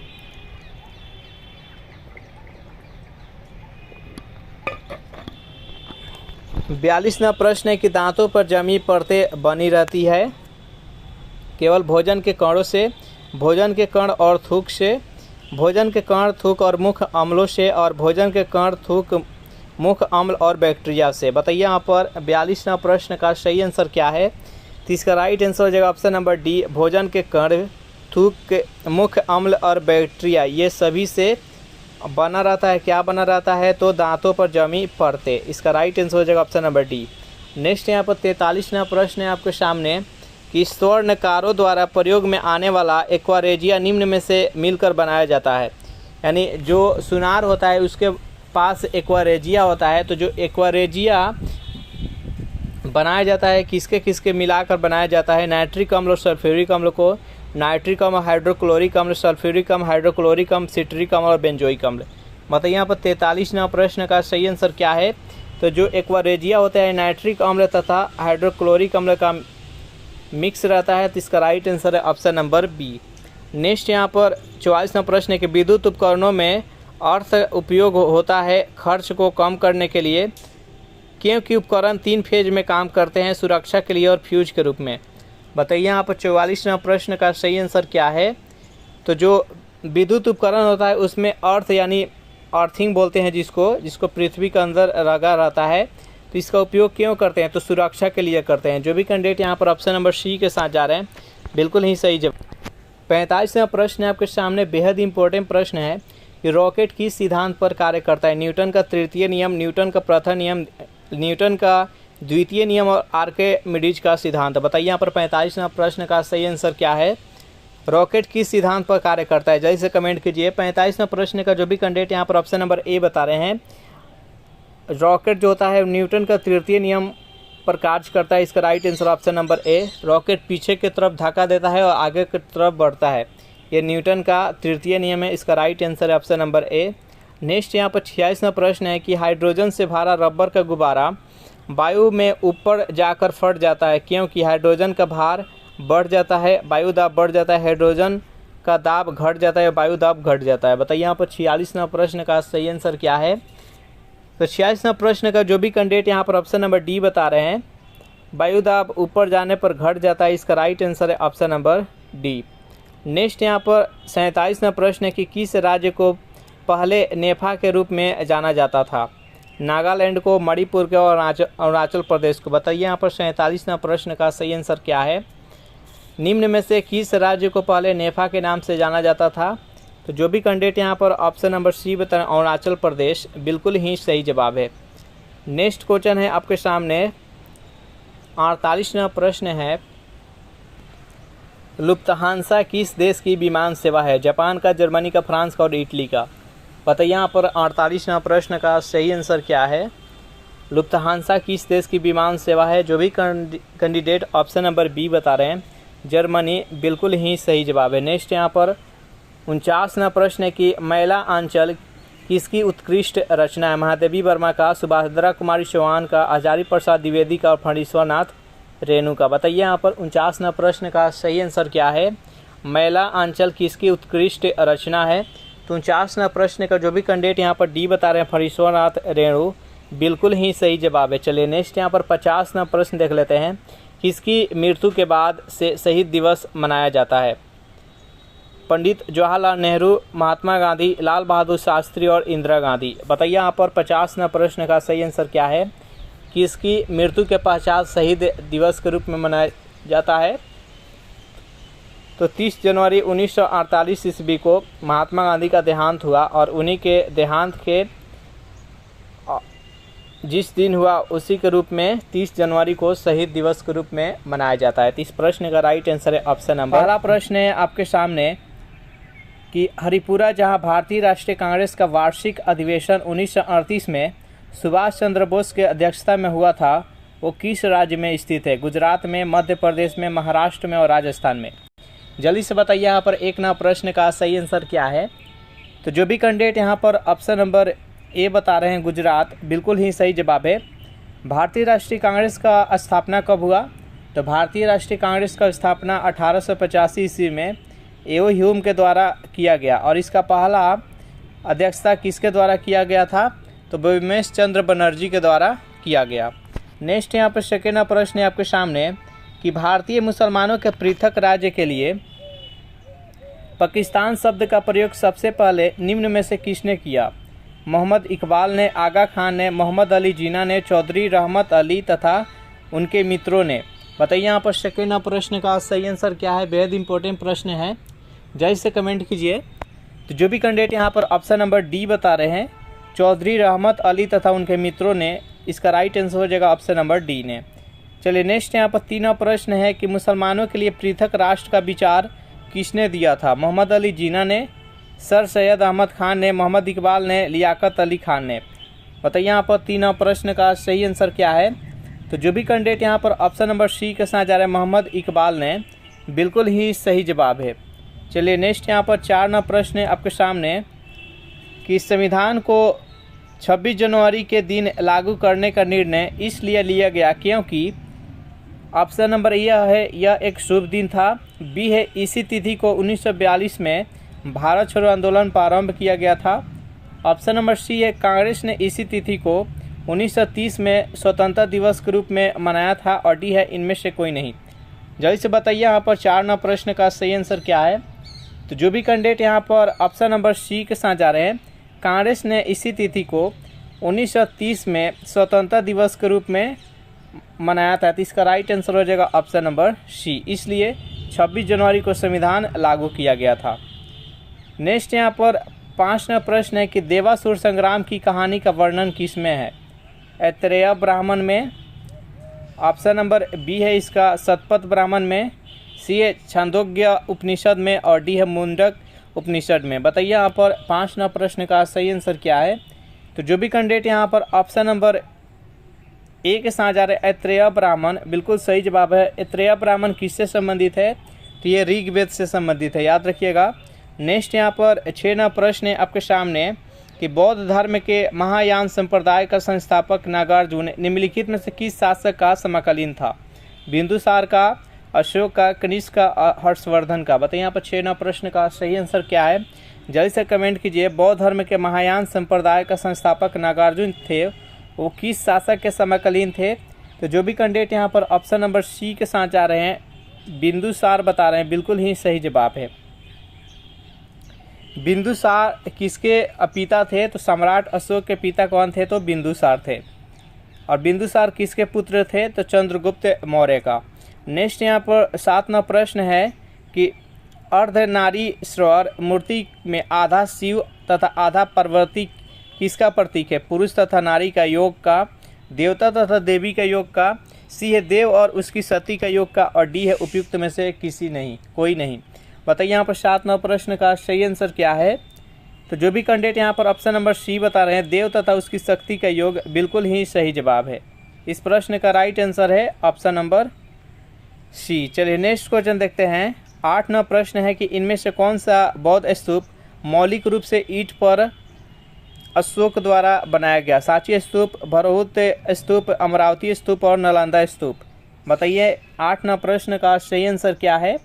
बयालीसवां प्रश्न है कि दांतों पर जमी परतें बनी रहती है केवल भोजन के कणों से, भोजन के कण और थूक से, भोजन के कण, थूक और मुख अम्लों से और भोजन के कण, थूक, मुख अम्ल और बैक्टीरिया से। बताइए यहाँ पर 42वां प्रश्न का सही आंसर क्या है। तो इसका राइट आंसर हो जाएगा ऑप्शन नंबर डी, भोजन के कण, थूक, मुख अम्ल और बैक्टीरिया ये सभी से बना रहता है, क्या बना रहता है? तो दांतों पर जमी परतें। इसका राइट आंसर हो जाएगा ऑप्शन नंबर डी। नेक्स्ट यहाँ पर 43वां प्रश्न है आपके सामने कि स्वर्णकारों द्वारा प्रयोग में आने वाला एक्वारेजिया निम्न में से मिलकर बनाया जाता है। यानी जो सुनार होता है उसके पास एक्वारेजिया होता है, तो जो एक्वारेजिया बनाया जाता है किसके किसके मिलाकर बनाया जाता है? नाइट्रिक अम्ल और सल्फ्यूरिक अम्ल को, नाइट्रिक अम्ल, हाइड्रोक्लोरिक अम्ल, सल्फ्यूरिक अम्ल, हाइड्रोक्लोरिक अम्ल, सिट्रिक अम्ल और बेंजोइक अम्ल। मतलब यहाँ पर 43वां प्रश्न का सही आंसर क्या है? तो जो एक्वारेजिया होता है नाइट्रिक अम्ल तथा हाइड्रोक्लोरिक अम्ल का मिक्स रहता है, तो इसका राइट आंसर है ऑप्शन नंबर बी। नेक्स्ट यहाँ पर 44वां प्रश्न है कि विद्युत उपकरणों में अर्थ उपयोग होता है खर्च को कम करने के लिए, क्योंकि उपकरण 3 फेज में काम करते हैं, सुरक्षा के लिए और फ्यूज के रूप में। बताइए यहाँ पर 44वां प्रश्न का सही आंसर क्या है? तो जो विद्युत उपकरण होता है उसमें अर्थ यानी अर्थिंग बोलते हैं जिसको पृथ्वी के अंदर लगा रहता है, तो इसका उपयोग क्यों करते हैं? तो सुरक्षा के लिए करते हैं। जो भी कैंडिडेट यहाँ पर ऑप्शन नंबर सी के साथ जा रहे हैं बिल्कुल ही सही जवाब। 45वां प्रश्न है आपके सामने, बेहद इंपॉर्टेंट प्रश्न है कि रॉकेट किस सिद्धांत पर कार्य करता है? न्यूटन का तृतीय नियम, न्यूटन का प्रथम नियम, न्यूटन का द्वितीय नियम और आर्किमिडीज का सिद्धांत। बताइए यहाँ पर 45वां प्रश्न का सही आंसर क्या है? रॉकेट किस सिद्धांत पर कार्य करता है? जल्दी से कमेंट कीजिए। 45वां प्रश्न का जो भी कैंडिडेट यहाँ पर ऑप्शन नंबर ए बता रहे हैं, रॉकेट जो होता है न्यूटन का तृतीय नियम पर कार्य करता है। इसका right answer option number A. Rocket पीछे की तरफ धक्का देता है और आगे की तरफ बढ़ता है, ये न्यूटन का तृतीय नियम है। इसका राइट आंसर है ऑप्शन नंबर ए। नेक्स्ट यहाँ पर 46वां प्रश्न है कि हाइड्रोजन से भरा रबर का गुब्बारा वायु में ऊपर जाकर फट जाता है, क्योंकि हाइड्रोजन का भार बढ़ जाता है, वायु दाब बढ़ जाता है, हाइड्रोजन का दाब घट जाता है, वायु दाब घट जाता है। बताइए यहाँ पर 46वां प्रश्न का सही आंसर क्या है? तो 46वां प्रश्न का जो भी कैंडिडेट यहाँ पर ऑप्शन नंबर डी बता रहे हैं, वायु दाब ऊपर जाने पर घट जाता है। इसका राइट आंसर है ऑप्शन नंबर डी। नेक्स्ट यहाँ पर 47वां प्रश्न है कि किस राज्य को पहले नेफा के रूप में जाना जाता था? नागालैंड को, मणिपुर को और अरुणाचल प्रदेश को। बताइए यहाँ पर 47वां प्रश्न का सही आंसर क्या है? निम्न में से किस राज्य को पहले नेफा के नाम से जाना जाता था? तो जो भी कैंडिडेट यहाँ पर ऑप्शन नंबर सी बता रहे हैं, अरुणाचल प्रदेश, बिल्कुल ही सही जवाब है। नेक्स्ट क्वेश्चन है आपके सामने 48वां प्रश्न है, लुफ्थहांसा किस देश की विमान सेवा है? जापान का, जर्मनी का, फ्रांस का और इटली का। बताइए यहाँ पर 48वां प्रश्न का सही आंसर क्या है? लुफ्थहांसा किस देश की विमान सेवा है? जो भी कैंडिडेट ऑप्शन नंबर बी बता रहे हैं, जर्मनी, बिल्कुल ही सही जवाब है। नेक्स्ट यहाँ पर 49वां प्रश्न है कि मैला आंचल किसकी उत्कृष्ट रचना है? महादेवी वर्मा का, सुभाद्रा कुमारी चौहान का, हजारी प्रसाद द्विवेदी का और फणीश्वर नाथ रेणु का। बताइए यहाँ पर 49वां प्रश्न का सही आंसर क्या है? मैला आंचल किसकी उत्कृष्ट रचना है? तो 49वां प्रश्न का जो भी कैंडिडेट यहाँ पर डी बता रहे हैं, फणीश्वर नाथ रेणु, बिल्कुल ही सही जवाब है। चलिए नेक्स्ट यहाँ पर 50वां प्रश्न देख लेते हैं, किसकी मृत्यु के बाद से शहीद दिवस मनाया जाता है? पंडित जवाहरलाल नेहरू, महात्मा गांधी, लाल बहादुर शास्त्री और इंदिरा गांधी। बताइए यहाँ पर 50वां प्रश्न का सही आंसर क्या है? किसकी मृत्यु के पश्चात शहीद दिवस के रूप में मनाया जाता है? तो 30 जनवरी 1948 ईस्वी को महात्मा गांधी का देहांत हुआ और उन्हीं के देहांत के जिस दिन हुआ उसी के रूप में 30 जनवरी को शहीद दिवस के रूप में मनाया जाता है। तो इस प्रश्न का राइट आंसर है ऑप्शन नंबर। पहला प्रश्न है आपके सामने कि हरिपुरा, जहां भारतीय राष्ट्रीय कांग्रेस का वार्षिक अधिवेशन 1938 में सुभाष चंद्र बोस के अध्यक्षता में हुआ था, वो किस राज्य में स्थित है? गुजरात में, मध्य प्रदेश में, महाराष्ट्र में और राजस्थान में। जल्दी से बताइए यहाँ पर एक नंबर प्रश्न का सही आंसर क्या है? तो जो भी कैंडिडेट यहाँ पर ऑप्शन नंबर ए बता रहे हैं, गुजरात, बिल्कुल ही सही जवाब है। भारतीय राष्ट्रीय कांग्रेस का स्थापना कब हुआ? तो भारतीय राष्ट्रीय कांग्रेस का स्थापना 1885 ईस्वी में एओ ह्यूम के द्वारा किया गया और इसका पहला अध्यक्षता किसके द्वारा किया गया था? तो बिमलेश चंद्र बनर्जी के द्वारा किया गया। नेक्स्ट यहाँ पर सेकेंड प्रश्न है आपके सामने कि भारतीय मुसलमानों के पृथक राज्य के लिए पाकिस्तान शब्द का प्रयोग सबसे पहले निम्न में से किसने किया? मोहम्मद इकबाल ने, आगा खान ने, मोहम्मद अली जिन्ना ने, चौधरी रहमत अली तथा उनके मित्रों ने। बताइए यहाँ पर सेकेंड प्रश्न का सही आंसर क्या है? बेहद इंपॉर्टेंट प्रश्न है, जल्द से कमेंट कीजिए। तो जो भी कैंडिडेट यहाँ पर ऑप्शन नंबर डी बता रहे हैं, चौधरी रहमत अली तथा उनके मित्रों ने, इसका राइट आंसर हो जाएगा ऑप्शन नंबर डी ने। चलिए नेक्स्ट यहाँ पर तीनों प्रश्न है कि मुसलमानों के लिए पृथक राष्ट्र का विचार किसने दिया था? मोहम्मद अली जिन्ना ने, सर सैयद अहमद खान ने, मोहम्मद इकबाल ने, लियाकत अली खान ने। बताइए यहाँ पर तीनों प्रश्न का सही आंसर क्या है? तो जो भी कैंडिडेट यहाँ पर ऑप्शन नंबर सी के साथ जा रहे हैं, मोहम्मद इकबाल ने, बिल्कुल ही सही जवाब है। चलिए नेक्स्ट यहाँ पर 4 प्रश्न है आपके सामने कि संविधान को 26 जनवरी के दिन लागू करने का निर्णय इसलिए लिया गया क्योंकि ऑप्शन नंबर यह है, यह एक शुभ दिन था। बी है, इसी तिथि को 1942 में भारत छोड़ो आंदोलन प्रारंभ किया गया था। ऑप्शन नंबर सी है, कांग्रेस ने इसी तिथि को 1930 में स्वतंत्रता दिवस के रूप में मनाया था। और डी है, इनमें से कोई नहीं। जल्दी से बताइए यहाँ पर 4 प्रश्न का सही आंसर क्या है? तो जो भी कैंडिडेट यहाँ पर ऑप्शन नंबर सी के साथ जा रहे हैं, कांग्रेस ने इसी तिथि को 1930 में स्वतंत्रता दिवस के रूप में मनाया था। तो इसका राइट आंसर हो जाएगा ऑप्शन नंबर सी, इसलिए 26 जनवरी को संविधान लागू किया गया था। नेक्स्ट यहाँ पर 5वां प्रश्न है कि देवासुर संग्राम की कहानी का वर्णन किस में है? ऐतरेय ब्राह्मण में, ऑप्शन नंबर बी है इसका शतपथ ब्राह्मण में, सी है छांदोग्य उपनिषद में, और डी है मुंडक उपनिषद में। बताइए यहाँ पर 5वां प्रश्न का सही आंसर क्या है? तो जो भी कैंडिडेट यहाँ पर ऑप्शन नंबर ए के साथ जा रहे हैं, ऐतरेय ब्राह्मण, बिल्कुल सही जवाब है। ऐतरेय ब्राह्मण किससे संबंधित है? तो ये ऋग्वेद से संबंधित है, याद रखिएगा। नेक्स्ट यहाँ पर 6वां प्रश्न है आपके सामने कि बौद्ध धर्म के महायान संप्रदाय का संस्थापक नागार्जुन निम्नलिखित में से किस शासक का समकालीन था? बिंदुसार का, अशोक का, कनिष्क का, हर्षवर्धन का। बताइए यहाँ पर 6वां प्रश्न का सही आंसर क्या है? जल्दी से कमेंट कीजिए। बौद्ध धर्म के महायान संप्रदाय का संस्थापक नागार्जुन थे, वो किस शासक के समकालीन थे? तो जो भी कैंडिडेट यहाँ पर ऑप्शन नंबर सी के साथ जा रहे हैं, बिंदुसार बता रहे हैं, बिल्कुल ही सही जवाब है। बिंदुसार किसके पिता थे? तो सम्राट अशोक के पिता कौन थे? तो बिंदुसार थे। और बिंदुसार किसके पुत्र थे? तो चंद्रगुप्त मौर्य का। नेक्स्ट यहाँ पर 7वां प्रश्न है कि अर्धनारीश्वर मूर्ति में आधा शिव तथा आधा पार्वती किसका प्रतीक है? पुरुष तथा नारी का योग का, देवता तथा देवी का योग का, सी है देव और उसकी सती का योग का, और डी है उपयुक्त में से किसी नहीं, कोई नहीं। बताइए यहाँ पर 7वां प्रश्न का सही आंसर क्या है? तो जो भी कैंडिडेट यहाँ पर ऑप्शन नंबर सी बता रहे हैं, देव तथा उसकी शक्ति का योग, बिल्कुल ही सही जवाब है। इस प्रश्न का राइट आंसर है ऑप्शन नंबर सी। चलिए नेक्स्ट क्वेश्चन देखते हैं। 8वां प्रश्न है कि इनमें से कौन सा बौद्ध स्तूप मौलिक रूप से ईंट पर अशोक द्वारा बनाया गया? सांची स्तूप, भरहुत स्तूप, अमरावती स्तूप और नालंदा स्तूप। बताइए 8वां प्रश्न का सही आंसर क्या है?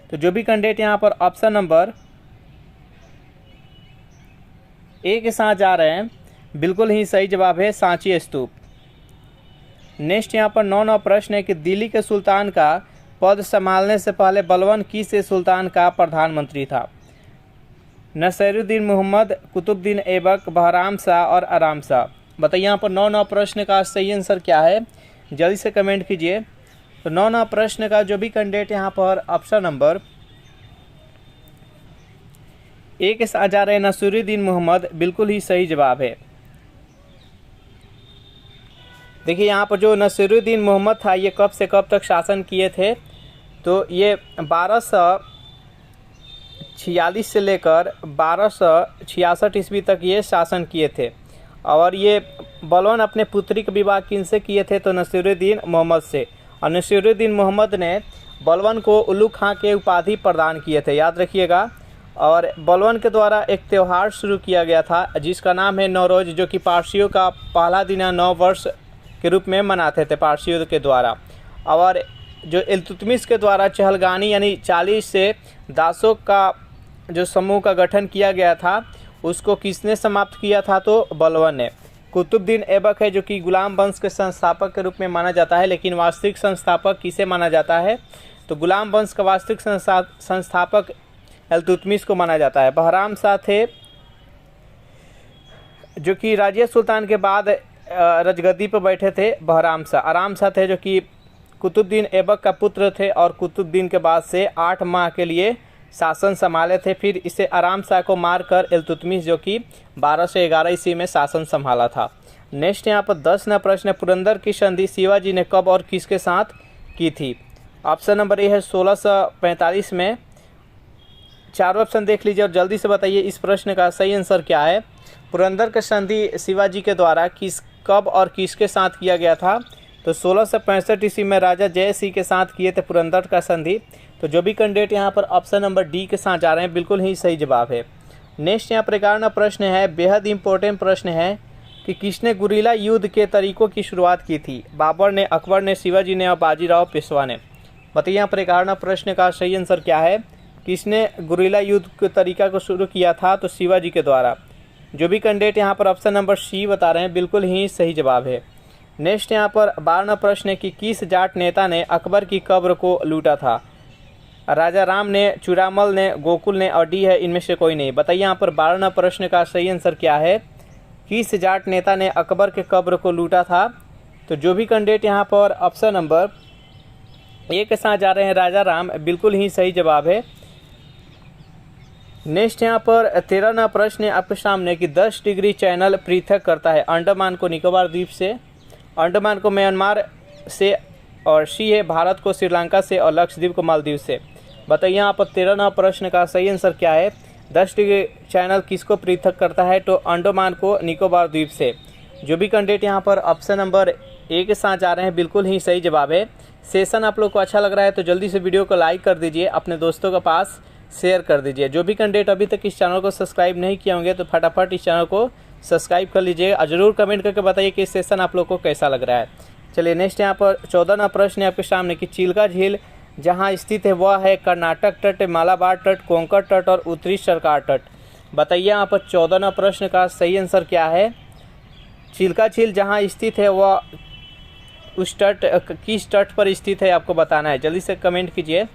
तो जो भी कैंडिडेट यहाँ पर ऑप्शन नंबर ए के साथ जा रहे हैं, बिल्कुल ही सही जवाब है सांची स्तूप। नेक्स्ट यहाँ पर 9वां प्रश्न है कि दिल्ली के सुल्तान का पद संभालने से पहले बलबन किस सुल्तान का प्रधानमंत्री था? नसीरुद्दीन मोहम्मद, कुतुबुद्दीन ऐबक, बहराम शाह और आराम शाह। बताइए यहाँ पर 9वां प्रश्न का सही आंसर क्या है? जल्दी से कमेंट कीजिए। तो 9वां प्रश्न का जो भी कैंडिडेट यहाँ पर ऑप्शन नंबर ए के साथ जा रहे हैं, नसीरुद्दीन मोहम्मद, बिल्कुल ही सही जवाब है। देखिए यहाँ पर जो नसीरुद्दीन मोहम्मद था, ये कब से कब तक शासन किए थे? तो ये 1246 से लेकर 1266 ईस्वी तक ये शासन किए थे। और ये बलबन अपने पुत्री का विवाह किनसे किए थे? तो नसीरुद्दीन मोहम्मद से। और नसीरुद्दीन मोहम्मद ने बलबन को उल्लू खां के उपाधि प्रदान किए थे, याद रखिएगा। और बलबन के द्वारा एक त्यौहार शुरू किया गया था जिसका नाम है नौरोज, जो कि पारसियों का पहला दिन नव वर्ष के रूप में मनाते थे पारसियों के द्वारा। और जो इल्तुतमिश के द्वारा चहलगानी यानी 40 से दासों का जो समूह का गठन किया गया था, उसको किसने समाप्त किया था? तो बलबन ने। कुतुबुद्दीन ऐबक है जो कि गुलाम वंश के संस्थापक के रूप में माना जाता है, लेकिन वास्तविक संस्थापक किसे माना जाता है? तो गुलाम वंश का वास्तविक संस्थापक इल्तुतमिश को माना जाता है। बहराम शाह थे जो कि राजिया सुल्तान के बाद राजगद्दी पर बैठे थे, बहराम शाह। आराम शाह थे जो कि कुतुबुद्दीन ऐबक का पुत्र थे और कुतुबुद्दीन के बाद से 8 माह के लिए शासन संभाले थे। फिर इसे आराम शाह को मारकर इल्तुतमिश जो कि 1211 ईस्वी में शासन संभाला था। नेक्स्ट यहाँ पर 10 नंबर प्रश्न है, पुरंदर की संधि शिवाजी ने कब और किसके साथ की थी? ऑप्शन नंबर ए है 1645 में। चारों ऑप्शन देख लीजिए और जल्दी से बताइए इस प्रश्न का सही आंसर क्या है। पुरंदर की संधि शिवाजी के द्वारा कब और किसके साथ किया गया था? तो 1665 ईस्वी में राजा जय सिंह के साथ किए थे पुरंदर का संधि। तो जो भी कैंडिडेट यहाँ पर ऑप्शन नंबर डी के साथ जा रहे हैं बिल्कुल ही सही जवाब है। नेक्स्ट यहाँ पर 11वां प्रश्न है, बेहद इंपॉर्टेंट प्रश्न है कि किसने गुरिल्ला युद्ध के तरीकों की शुरुआत की थी? बाबर ने, अकबर ने, शिवाजी ने और बाजीराव पेशवा ने। बताइए यहाँ पर 11वां प्रश्न का सही आंसर क्या है। किसने गुरिल्ला युद्ध के तरीका को शुरू किया था? तो शिवाजी के द्वारा। जो भी कैंडिडेट यहाँ पर ऑप्शन नंबर सी बता रहे हैं बिल्कुल ही सही जवाब है। नेक्स्ट यहाँ पर 12वां प्रश्न है कि किस जाट नेता ने अकबर की कब्र को लूटा था? राजा राम ने, चूड़ामल ने, गोकुल ने और डी है इनमें से कोई नहीं। बताइए यहाँ पर 12वां प्रश्न का सही आंसर क्या है। किस जाट नेता ने अकबर के कब्र को लूटा था? तो जो भी कैंडिडेट यहाँ पर ऑप्शन नंबर ए के साथ जा रहे हैं राजा राम, बिल्कुल ही सही जवाब है। नेक्स्ट यहाँ पर 13वां प्रश्न है आपके सामने कि 10 डिग्री चैनल पृथक करता है अंडमान को निकोबार द्वीप से, अंडमान को म्यांमार से और सी है भारत को श्रीलंका से और लक्षद्वीप को मालदीव से। बताइए यहाँ पर 13वां प्रश्न का सही आंसर क्या है। 10 डिग्री चैनल किसको पृथक करता है? तो अंडमान को निकोबार द्वीप से। जो भी कैंडिडेट यहाँ पर ऑप्शन नंबर ए के साथ जा रहे हैं बिल्कुल ही सही जवाब है। सेशन आप लोग को अच्छा लग रहा है तो जल्दी से वीडियो को लाइक कर दीजिए, अपने दोस्तों के पास शेयर कर दीजिए। जो भी कैंडिडेट अभी तक इस चैनल को सब्सक्राइब नहीं किए होंगे तो फटाफट इस चैनल को सब्सक्राइब कर लीजिए और जरूर कमेंट करके बताइए कि सेशन आप लोग को कैसा लग रहा है। चलिए नेक्स्ट यहाँ पर 14वां प्रश्न है आपके सामने कि चिल्का झील जहाँ स्थित है वह है कर्नाटक तट, मालाबार तट, कोंकण तट और उत्तरी सरकार तट। बताइए यहाँ पर 14वां प्रश्न का सही आंसर क्या है। चिल्का झील जहाँ स्थित है वह उस तट किस तट पर स्थित है आपको बताना है, जल्दी से कमेंट कीजिए।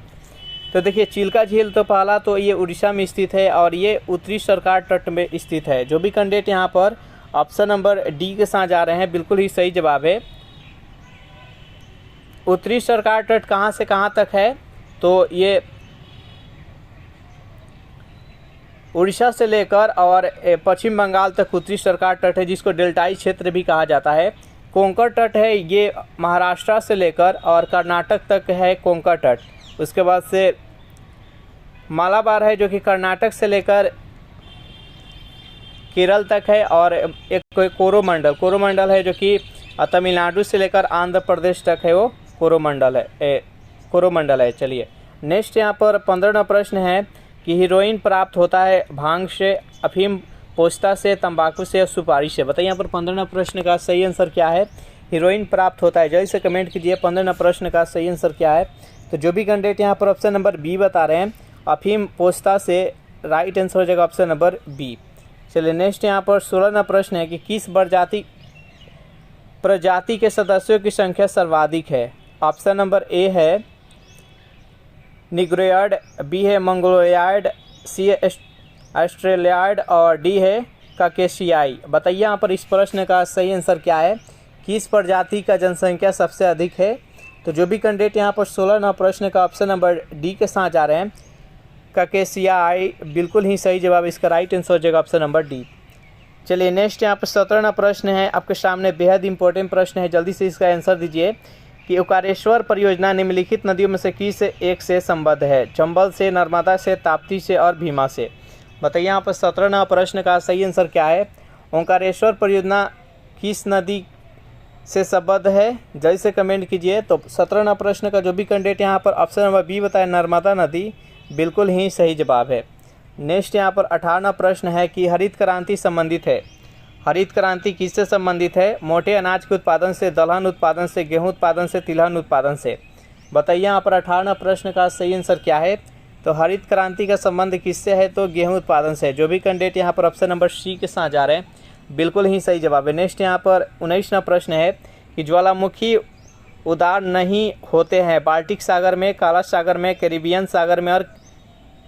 तो देखिए चिल्का झील तो पहला तो ये उड़ीसा में स्थित है और ये उत्तरी सरकार तट में स्थित है। जो भी कैंडिडेट यहाँ पर ऑप्शन नंबर डी के साथ जा रहे हैं बिल्कुल ही सही जवाब है। उत्तरी सरकार तट कहाँ से कहाँ तक है? तो ये उड़ीसा से लेकर और पश्चिम बंगाल तक उत्तरी सरकार तट है जिसको डेल्टाई क्षेत्र भी कहा जाता है। कोंकण तट है ये महाराष्ट्र से लेकर और कर्नाटक तक है कोंकण तट। उसके बाद से मालाबार है जो कि कर्नाटक से लेकर केरल तक है और एक कोरोमंडल है जो कि तमिलनाडु से लेकर आंध्र प्रदेश तक है, वो कोरोमंडल है। चलिए नेक्स्ट यहाँ पर 15वां प्रश्न है कि हीरोइन प्राप्त होता है भांग से, अफीम, पोस्ता से, तंबाकू से और सुपारी से। बताइए यहाँ पर 15वां प्रश्न का सही आंसर क्या है। हीरोइन प्राप्त होता है, जल्दी से कमेंट कीजिए 15वां प्रश्न का सही आंसर क्या है। तो जो भी कैंडिडेट यहाँ पर ऑप्शन नंबर बी बता रहे हैं अफीम पोस्ता से, राइट आंसर हो जाएगा ऑप्शन नंबर बी। चलिए नेक्स्ट यहाँ पर 16वां प्रश्न है कि किस प्रजाति के सदस्यों की संख्या सर्वाधिक है। ऑप्शन नंबर ए है निग्रोयड, बी है मंगोलियाड, सी है ऑस्ट्रेलियाड और डी है काकेशियाई। बताइए यहाँ पर इस प्रश्न का सही आंसर क्या है। किस प्रजाति का जनसंख्या सबसे अधिक है? तो जो भी कैंडिडेट यहाँ पर 16वां प्रश्न का ऑप्शन नंबर डी के साथ जा रहे हैं काकेशियाई, बिल्कुल ही सही जवाब, इसका राइट आंसर हो जाएगा ऑप्शन नंबर डी। चलिए नेक्स्ट यहाँ पर 17वां प्रश्न है आपके सामने, बेहद इंपॉर्टेंट प्रश्न है, जल्दी से इसका आंसर दीजिए कि ओकारेश्वर परियोजना निम्नलिखित नदियों में से किस एक से संबद्ध है? चंबल से, नर्मदा से, ताप्ती से और भीमा से। बताइए यहाँ पर 17वां प्रश्न का सही आंसर क्या है। ओंकारेश्वर परियोजना किस नदी से संबद्ध है, जल्दी से कमेंट कीजिए। तो 17वां प्रश्न का जो भी कैंडिडेट यहाँ पर ऑप्शन नंबर बी बताए नर्मदा नदी, बिल्कुल ही सही जवाब है। नेक्स्ट यहाँ पर 18वां प्रश्न है कि हरित क्रांति संबंधित है। हरित क्रांति किससे संबंधित है? मोटे अनाज के उत्पादन से, दलहन उत्पादन से, गेहूं उत्पादन से, तिलहन उत्पादन से। बताइए यहाँ पर 18वां प्रश्न का सही आंसर क्या है। तो हरित क्रांति का संबंध किससे है? तो गेहूं उत्पादन से। जो भी कैंडिडेट यहाँ पर ऑप्शन नंबर सी के साथ जा रहे हैं बिल्कुल ही सही जवाब है। नेक्स्ट यहाँ पर 19वां प्रश्न है कि ज्वालामुखी उदार नहीं होते हैं बाल्टिक सागर में, काला सागर में, कैरिबियन सागर में और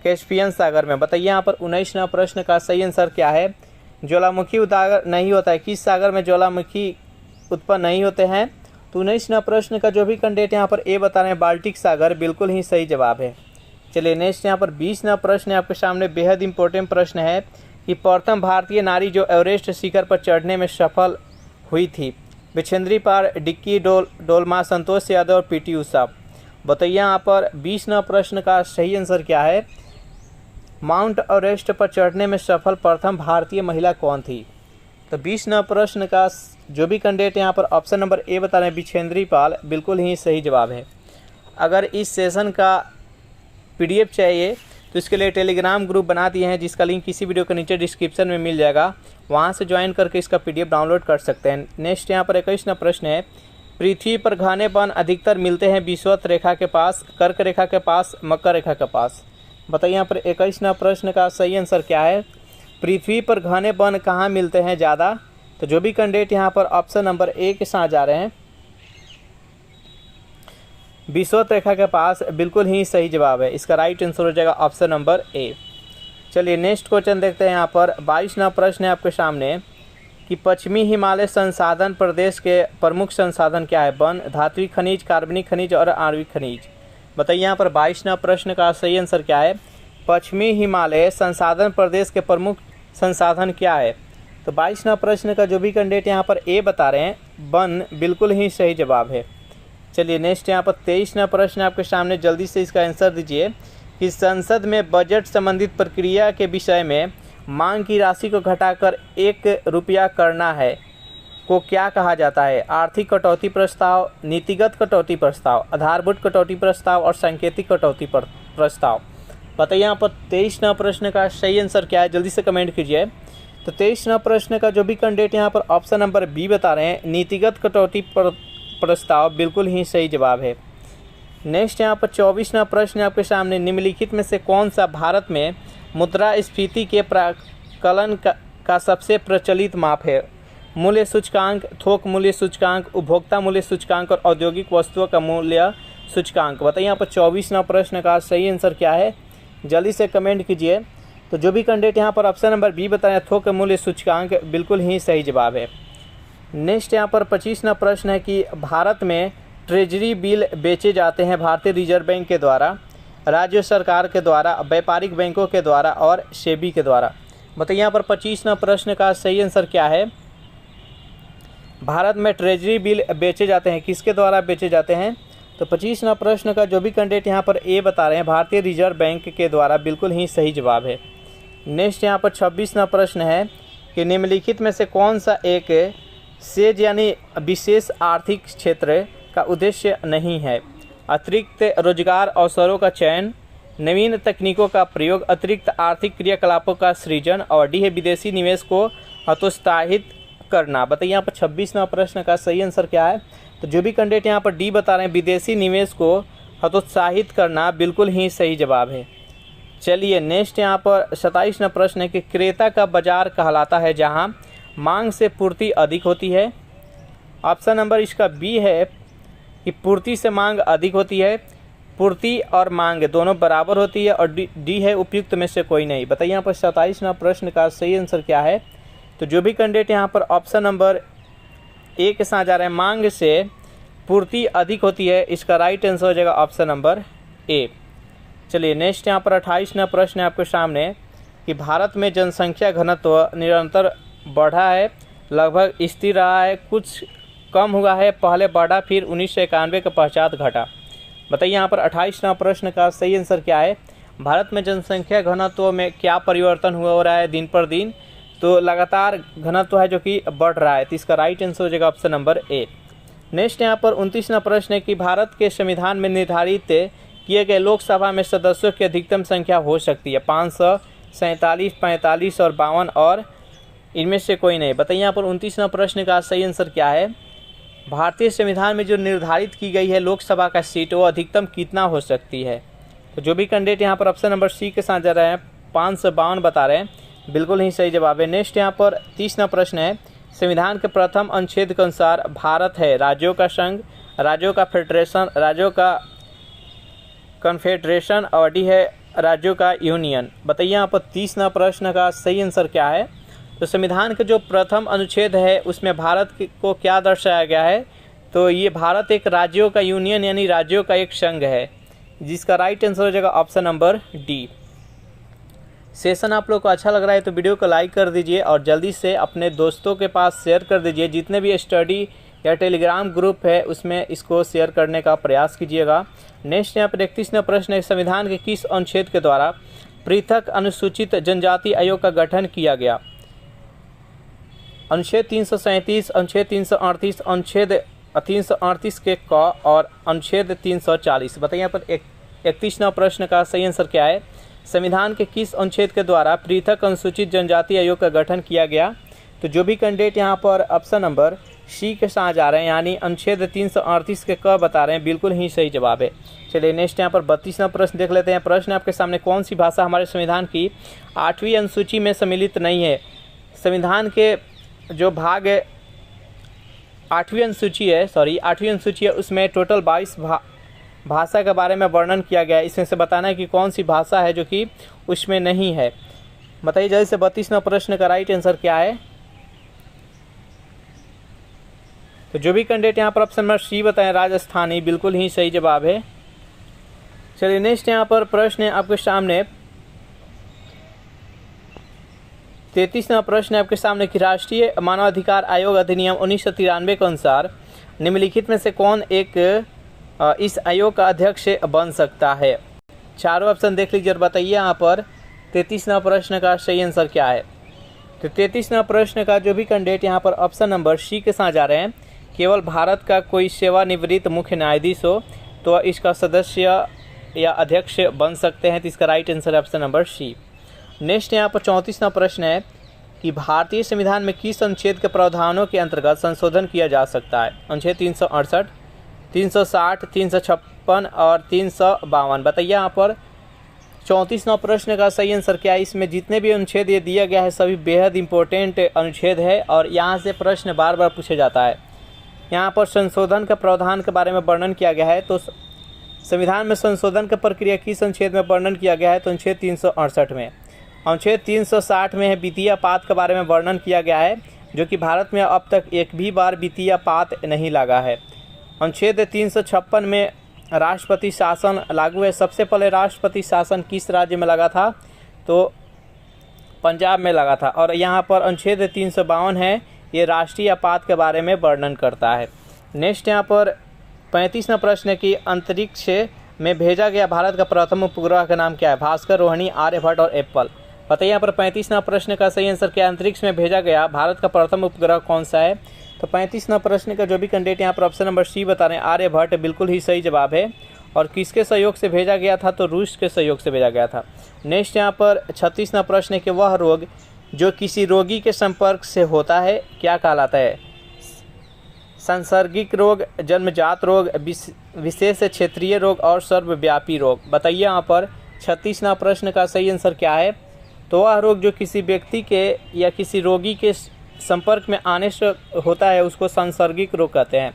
कैस्पियन सागर में। बताइए यहाँ पर 19वां प्रश्न का सही आंसर क्या है। ज्वालामुखी उदार नहीं होता है, किस सागर में ज्वालामुखी उत्पन्न नहीं होते हैं? तो 19वां प्रश्न का जो भी कैंडिडेट यहाँ पर ए बता रहे हैं बाल्टिक सागर, बिल्कुल ही सही जवाब है। चलिए नेक्स्ट यहाँ पर 20वां प्रश्न है आपके सामने, बेहद इंपॉर्टेंट प्रश्न है कि प्रथम भारतीय नारी जो एवरेस्ट शिखर पर चढ़ने में सफल हुई थी, बिछेंद्री पाल, डिक्की डोलमा, संतोष यादव और पीटी उषा। बताइए यहाँ पर 20वां प्रश्न का सही आंसर क्या है। माउंट एवरेस्ट पर चढ़ने में सफल प्रथम भारतीय महिला कौन थी। तो 20वां प्रश्न का जो भी कैंडिडेट यहाँ पर ऑप्शन नंबर ए बता रहे हैं बिछेंद्री पाल, बिल्कुल ही सही जवाब है। अगर इस सेशन का पीडीएफ चाहिए तो इसके लिए टेलीग्राम ग्रुप बना दिए हैं, जिसका लिंक किसी वीडियो के नीचे डिस्क्रिप्शन में मिल जाएगा, वहां से ज्वाइन करके इसका पीडीएफ डाउनलोड कर सकते हैं। नेक्स्ट यहाँ पर 21वां प्रश्न है, पृथ्वी पर घने वन अधिकतर मिलते हैं विषुवत रेखा के पास, कर्क रेखा के पास, मकर रेखा के पास। बताइए यहाँ पर 21वां प्रश्न का सही आंसर क्या है। पृथ्वी पर घने वन कहाँ मिलते हैं ज़्यादा। तो जो भी कैंडिडेट यहाँ पर ऑप्शन नंबर ए के साथ जा रहे हैं, विषुवत रेखा के पास, बिल्कुल ही सही जवाब है। इसका राइट आंसर हो जाएगा ऑप्शन नंबर ए। चलिए नेक्स्ट क्वेश्चन देखते हैं। यहाँ पर 22वां प्रश्न है आपके सामने कि पश्चिमी हिमालय संसाधन प्रदेश के प्रमुख संसाधन क्या है। वन, धात्विक खनिज, कार्बनिक खनिज और आणविक खनिज। बताइए यहाँ पर 22वां प्रश्न का सही आंसर क्या है। पश्चिमी हिमालय संसाधन प्रदेश के प्रमुख संसाधन क्या है। तो 22वां प्रश्न का जो भी कैंडिडेट यहाँ पर ए बता रहे हैं, वन, बिल्कुल ही सही जवाब है। चलिए नेक्स्ट यहाँ पर 23वां प्रश्न आपके सामने, जल्दी से इसका आंसर दीजिए कि संसद में बजट संबंधित प्रक्रिया के विषय में मांग की राशि को घटाकर 1 रुपया करना है को क्या कहा जाता है। आर्थिक कटौती प्रस्ताव, नीतिगत कटौती प्रस्ताव, आधारभूत कटौती प्रस्ताव और सांकेतिक कटौती प्रस्ताव। बताइए यहाँ पर 23वां प्रश्न का सही आंसर क्या है, जल्दी से कमेंट कीजिए। तो 23वां प्रश्न का जो भी कैंडिडेट यहाँ पर ऑप्शन नंबर बी बता रहे हैं, नीतिगत कटौती प्रस्ताव, बिल्कुल ही सही जवाब है। नेक्स्ट यहाँ पर 24वां प्रश्न आपके सामने, निम्नलिखित में से कौन सा भारत में मुद्रास्फीति के प्राकलन का सबसे प्रचलित माप है। मूल्य सूचकांक, थोक मूल्य सूचकांक, उपभोक्ता मूल्य सूचकांक और औद्योगिक वस्तुओं का मूल्य सूचकांक। बताइए यहाँ पर 24वां प्रश्न का सही आंसर क्या है, जल्दी से कमेंट कीजिए। तो जो भी कैंडिडेट यहाँ पर ऑप्शन नंबर बी बताया, थोक मूल्य सूचकांक, बिल्कुल ही सही जवाब है। नेक्स्ट यहाँ पर 25वां प्रश्न है कि भारत में ट्रेजरी बिल बेचे जाते हैं भारतीय रिजर्व बैंक के द्वारा, राज्य सरकार के द्वारा, व्यापारिक बैंकों के द्वारा और सेबी के द्वारा। बताइए यहाँ पर 25वां प्रश्न का सही आंसर क्या है। भारत में ट्रेजरी बिल बेचे जाते हैं, किसके द्वारा बेचे जाते हैं। तो 25वां प्रश्न का जो भी कैंडिडेट यहाँ पर ए बता रहे हैं, भारतीय रिजर्व बैंक के द्वारा, बिल्कुल ही सही जवाब है। नेक्स्ट यहाँ पर 26वां प्रश्न है कि निम्नलिखित में से कौन सा एक सेज यानी विशेष आर्थिक क्षेत्र का उद्देश्य नहीं है। अतिरिक्त रोजगार अवसरों का चयन, नवीन तकनीकों का प्रयोग, अतिरिक्त आर्थिक क्रियाकलापों का सृजन और डी है विदेशी निवेश को हतोत्साहित करना। बताइए यहाँ पर 26वां प्रश्न का सही आंसर क्या है। तो जो भी कैंडिडेट यहाँ पर डी बता रहे हैं, विदेशी निवेश को हतोत्साहित करना, बिल्कुल ही सही जवाब है। चलिए नेक्स्ट यहाँ पर 27वां प्रश्न है कि क्रेता का बाजार कहलाता है जहाँ मांग से पूर्ति अधिक होती है। ऑप्शन नंबर इसका बी है कि पूर्ति से मांग अधिक होती है, पूर्ति और मांग दोनों बराबर होती है, और डी है उपयुक्त में से कोई नहीं। बताइए यहाँ पर 27वां प्रश्न का सही आंसर क्या है। तो जो भी कैंडिडेट यहाँ पर ऑप्शन नंबर ए के साथ जा रहे हैं, मांग से पूर्ति अधिक होती है, इसका राइट आंसर हो जाएगा ऑप्शन नंबर ए। चलिए नेक्स्ट यहाँ पर 28वां प्रश्न है आपके सामने कि भारत में जनसंख्या घनत्व निरंतर बढ़ा है, लगभग स्थिर रहा है, कुछ कम हुआ है, पहले बढ़ा फिर 1991 के पश्चात घटा। बताइए यहाँ पर 28वां प्रश्न का सही आंसर क्या है। भारत में जनसंख्या घनत्व में क्या परिवर्तन हुआ हो रहा है दिन पर दिन। तो लगातार घनत्व है जो कि बढ़ रहा है, तो इसका राइट आंसर हो जाएगा ऑप्शन नंबर ए। नेक्स्ट यहाँ पर 29वां प्रश्न है कि भारत के संविधान में निर्धारित किए गए लोकसभा में सदस्यों की अधिकतम संख्या हो सकती है 547, 45 और 52 और इनमें से कोई नहीं। बताइए यहाँ पर 29वां प्रश्न का सही आंसर क्या है। भारतीय संविधान में जो निर्धारित की गई है लोकसभा का सीट, वो अधिकतम कितना हो सकती है। तो जो भी कैंडिडेट यहाँ पर ऑप्शन नंबर सी के साथ जा रहे हैं, 552 बता रहे हैं, बिल्कुल ही सही जवाब है। नेक्स्ट यहाँ पर 30वां प्रश्न है, संविधान के प्रथम अनुच्छेद के अनुसार भारत है राज्यों का संघ, राज्यों का फेडरेशन, राज्यों का कन्फेडरेशन और डी है राज्यों का यूनियन। बताइए यहाँ पर 30वां प्रश्न का सही आंसर क्या है। तो संविधान का जो प्रथम अनुच्छेद है उसमें भारत को क्या दर्शाया गया है। तो ये भारत एक राज्यों का यूनियन यानी राज्यों का एक संघ है, जिसका राइट आंसर हो जाएगा ऑप्शन नंबर डी। सेशन आप लोग को अच्छा लग रहा है तो वीडियो को लाइक कर दीजिए और जल्दी से अपने दोस्तों के पास शेयर कर दीजिए। जितने भी स्टडी या टेलीग्राम ग्रुप है उसमें इसको शेयर करने का प्रयास कीजिएगा। नेक्स्ट यहाँ पर 31वां प्रश्न है, संविधान के किस अनुच्छेद के द्वारा पृथक अनुसूचित जनजाति आयोग का गठन किया गया? अनुच्छेद 337, अनुच्छेद 338, अनुच्छेद 338 के क और अनुच्छेद 340। बताइए यहाँ पर 31वां प्रश्न का सही आंसर क्या है? संविधान के किस अनुच्छेद के द्वारा पृथक अनुसूचित जनजाति आयोग का गठन किया गया? तो जो भी कैंडिडेट यहाँ पर ऑप्शन नंबर सी के साथ जा रहे हैं यानी अनुच्छेद 338 के क बता रहे हैं, बिल्कुल ही सही जवाब है। चलिए नेक्स्ट यहाँ पर 32वां प्रश्न देख लेते हैं। प्रश्न आपके सामने, कौन सी भाषा हमारे संविधान की 8वीं अनुसूची में सम्मिलित नहीं है? संविधान के जो भाग 8वीं अनुसूची है उसमें टोटल 22 भाषा के बारे में वर्णन किया गया है। इसमें से बताना है कि कौन सी भाषा है जो कि उसमें नहीं है। बताइए जल्दी से 32वां प्रश्न का राइट आंसर क्या है? तो जो भी कैंडिडेट यहाँ पर ऑप्शन नंबर सी बताएं राजस्थानी, बिल्कुल ही सही जवाब है। चलिए नेक्स्ट यहाँ पर प्रश्न है आपके सामने 33वां प्रश्न है आपके सामने कि राष्ट्रीय मानवाधिकार आयोग अधिनियम 1993 के अनुसार निम्नलिखित में से कौन एक इस आयोग का अध्यक्ष बन सकता है? चारों ऑप्शन देख लीजिए और बताइए यहाँ पर 33वां प्रश्न का सही आंसर क्या है? तो 33वां प्रश्न का जो भी कैंडिडेट यहाँ पर ऑप्शन नंबर सी के साथ जा रहे हैं, केवल भारत का कोई सेवानिवृत्त मुख्य न्यायाधीश हो तो इसका सदस्य या अध्यक्ष बन सकते हैं। तो इसका राइट आंसर है ऑप्शन नंबर सी। नेक्स्ट यहाँ पर 34वां प्रश्न है कि भारतीय संविधान में किस अनुच्छेद के प्रावधानों के अंतर्गत संशोधन किया जा सकता है? अनुच्छेद 368, 360, 356 और 352। बताइए यहाँ पर 34वां प्रश्न का सही आंसर क्या है? इसमें जितने भी अनुच्छेद ये दिया गया है सभी बेहद इंपॉर्टेंट अनुच्छेद है और यहाँ से प्रश्न बार बार पूछा जाता है। यहाँ पर संशोधन के प्रावधान के बारे में वर्णन किया गया है। तो संविधान में संशोधन की प्रक्रिया किस अनुच्छेद में वर्णन किया गया है? तो अनुच्छेद 368 में। अनुच्छेद 360 में है वित्तीय आपात के बारे में वर्णन किया गया है, जो कि भारत में अब तक एक भी बार वित्तीय आपात नहीं लगा है। अनुच्छेद 356 में राष्ट्रपति शासन लागू है। सबसे पहले राष्ट्रपति शासन किस राज्य में लगा था? तो पंजाब में लगा था। और यहाँ पर अनुच्छेद 352 है, ये राष्ट्रीय आपात के बारे में वर्णन करता है। नेक्स्ट यहाँ पर 35वां प्रश्न है कि अंतरिक्ष में भेजा गया भारत का प्रथम उपग्रह का नाम क्या है? भास्कर, रोहिणी, आर्यभट्ट और एप्पल। बताइए यहाँ पर 35वां प्रश्न का सही आंसर क्या है? अंतरिक्ष में भेजा गया भारत का प्रथम उपग्रह कौन सा है? तो 35वां प्रश्न का जो भी कैंडिडेट यहाँ पर ऑप्शन नंबर सी बता रहे हैं आर्यभट्ट, बिल्कुल ही सही जवाब है। और किसके सहयोग से भेजा गया था? तो रूस के सहयोग से भेजा गया था। नेक्स्ट यहाँ पर 36वां प्रश्न है कि वह रोग जो किसी रोगी के संपर्क से होता है क्या कहलाता है? सांसर्गिक रोग, जन्मजात रोग, विशेष क्षेत्रीय रोग और सर्वव्यापी रोग। बताइए यहाँ पर 36वां प्रश्न का सही आंसर क्या है? तो वह रोग जो किसी व्यक्ति के या किसी रोगी के संपर्क में आने से होता है उसको सांसर्गिक रोग कहते हैं।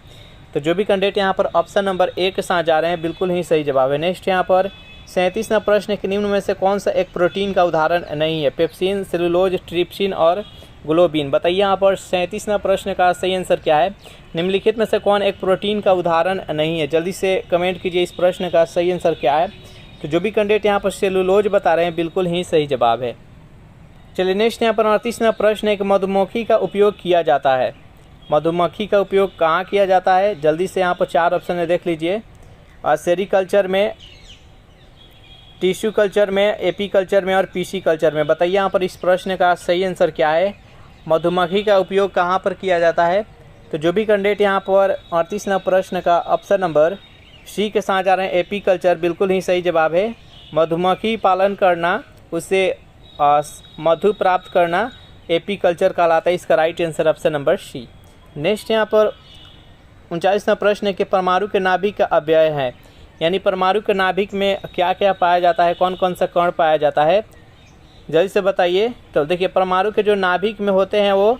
तो जो भी कैंडिडेट यहाँ पर ऑप्शन नंबर ए के साथ जा रहे हैं बिल्कुल ही सही जवाब है। नेक्स्ट यहाँ पर 37वां प्रश्न के निम्न में से कौन सा एक प्रोटीन का उदाहरण नहीं है? पेप्सिन, सेलुलोज, ट्रिप्सिन और ग्लोबिन। बताइए यहाँ पर 37वां प्रश्न का सही आंसर क्या है? निम्नलिखित में से कौन एक प्रोटीन का उदाहरण नहीं है? जल्दी से कमेंट कीजिए इस प्रश्न का सही आंसर क्या है। तो जो भी कैंडिडेट यहाँ पर सेलुलोज बता रहे हैं बिल्कुल ही सही जवाब है। चलिए नेक्स्ट यहाँ पर 38वां प्रश्न है कि मधुमक्खी का उपयोग किया जाता है। मधुमक्खी का उपयोग कहाँ किया जाता है? जल्दी से यहाँ पर 4 ऑप्शन देख लीजिए। सेरीकल्चर में, टिश्यू कल्चर में, एपी कल्चर में और पीसी कल्चर में। बताइए यहाँ पर इस प्रश्न का सही आंसर क्या है? मधुमक्खी का उपयोग कहाँ पर किया जाता है? तो जो भी कैंडिडेट यहाँ पर 38वां प्रश्न का ऑप्शन नंबर सी के साथ जा रहे हैं एपी कल्चर, बिल्कुल ही सही जवाब है। मधुमक्खी पालन करना, उससे मधु प्राप्त करना एपी कल्चर कहलाता है। इसका right answer option number C. Next यहाँ पर 39वां प्रश्न है कि परमाणु के नाभिक का अव्यय है, यानी परमाणु के नाभिक में क्या क्या पाया जाता है, कौन कौन सा कण पाया जाता है? जल्दी से बताइए। तो देखिए परमाणु के जो नाभिक में होते हैं वो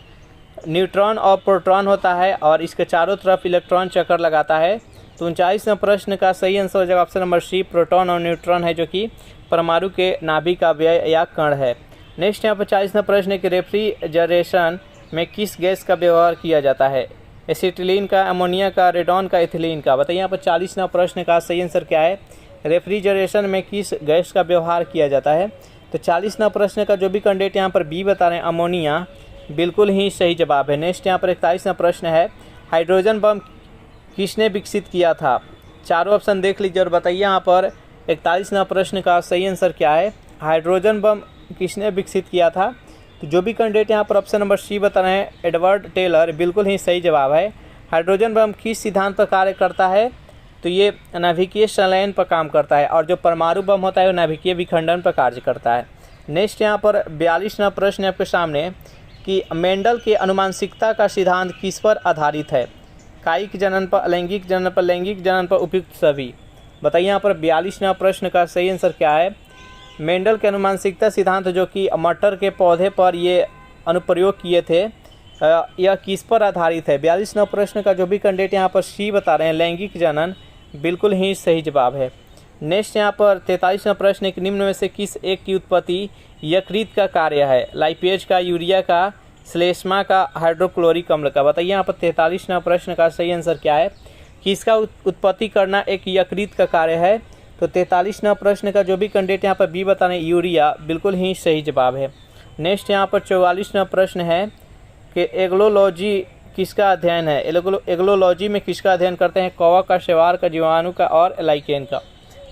न्यूट्रॉन और प्रोटॉन होता है और इसके चारों तरफ इलेक्ट्रॉन चक्कर लगाता है। तो 39वां प्रश्न का सही आंसर हो जाएगा ऑप्शन नंबर सी, प्रोटॉन और न्यूट्रॉन है जो कि परमाणु के नाभिक का अव्यय या कण है। नेक्स्ट यहाँ पर 40वां प्रश्न है कि रेफ्रिजरेशन में किस गैस का व्यवहार किया जाता है? एसिटिलीन का, अमोनिया का, रेडॉन का, इथिलीन का। बताइए यहाँ पर 40वां प्रश्न का सही आंसर क्या है? रेफ्रिजरेशन में किस गैस का व्यवहार किया जाता है? तो 40वां प्रश्न का जो भी कैंडिडेट यहाँ पर बी बता रहे हैं अमोनिया, बिल्कुल ही सही जवाब है। नेक्स्ट यहाँ पर 41वां प्रश्न है, हाइड्रोजन बम किसने विकसित किया था? चारों ऑप्शन देख लीजिए और बताइए यहाँ पर 41वां प्रश्न का सही आंसर क्या है। हाइड्रोजन बम किसने विकसित किया था? तो जो भी कैंडिडेट यहाँ पर ऑप्शन नंबर सी बता रहे हैं एडवर्ड टेलर, बिल्कुल ही सही जवाब है। हाइड्रोजन बम किस सिद्धांत पर कार्य करता है? तो ये नाभिकीय संलयन पर काम करता है, और जो परमाणु बम होता है वो नाभिकीय विखंडन पर कार्य करता है। नेक्स्ट यहाँ पर 42वां प्रश्न आपके सामने कि मेंडल के अनुमानसिकता का सिद्धांत किस पर आधारित है? कायिक जनन पर, अलैंगिक जनन पर, लैंगिक जनन पर, उपयुक्त सभी। बताइए यहाँ पर 42वां प्रश्न का सही आंसर क्या है। मेंडल के अनुमानसिकता सिद्धांत जो कि मटर के पौधे पर ये अनुप्रयोग किए थे, यह किस पर आधारित है? 42वां प्रश्न का जो भी कैंडिडेट यहाँ पर सी बता रहे हैं लैंगिक जनन, बिल्कुल ही सही जवाब है। नेक्स्ट यहाँ पर 43वां प्रश्न, एक निम्न में से किस एक की उत्पत्ति यकृत का कार्य है? लाइपेज का, यूरिया का, श्लेष्मा का, हाइड्रोक्लोरिक अम्ल का। बताइए यहाँ पर 43वां प्रश्न का सही आंसर क्या है। किसका उत्पत्ति करना एक यकृत का कार्य है? तो 43वां प्रश्न का जो भी कैंडिडेट यहाँ पर बी बता रहे हैं यूरिया, बिल्कुल ही सही जवाब है। नेक्स्ट यहाँ पर 44वां प्रश्न है कि एग्लोलॉजी किसका अध्ययन है? एग्लोलॉजी में किसका अध्ययन करते हैं? कवक का, शैवाल का, जीवाणु का और लाइकेन का।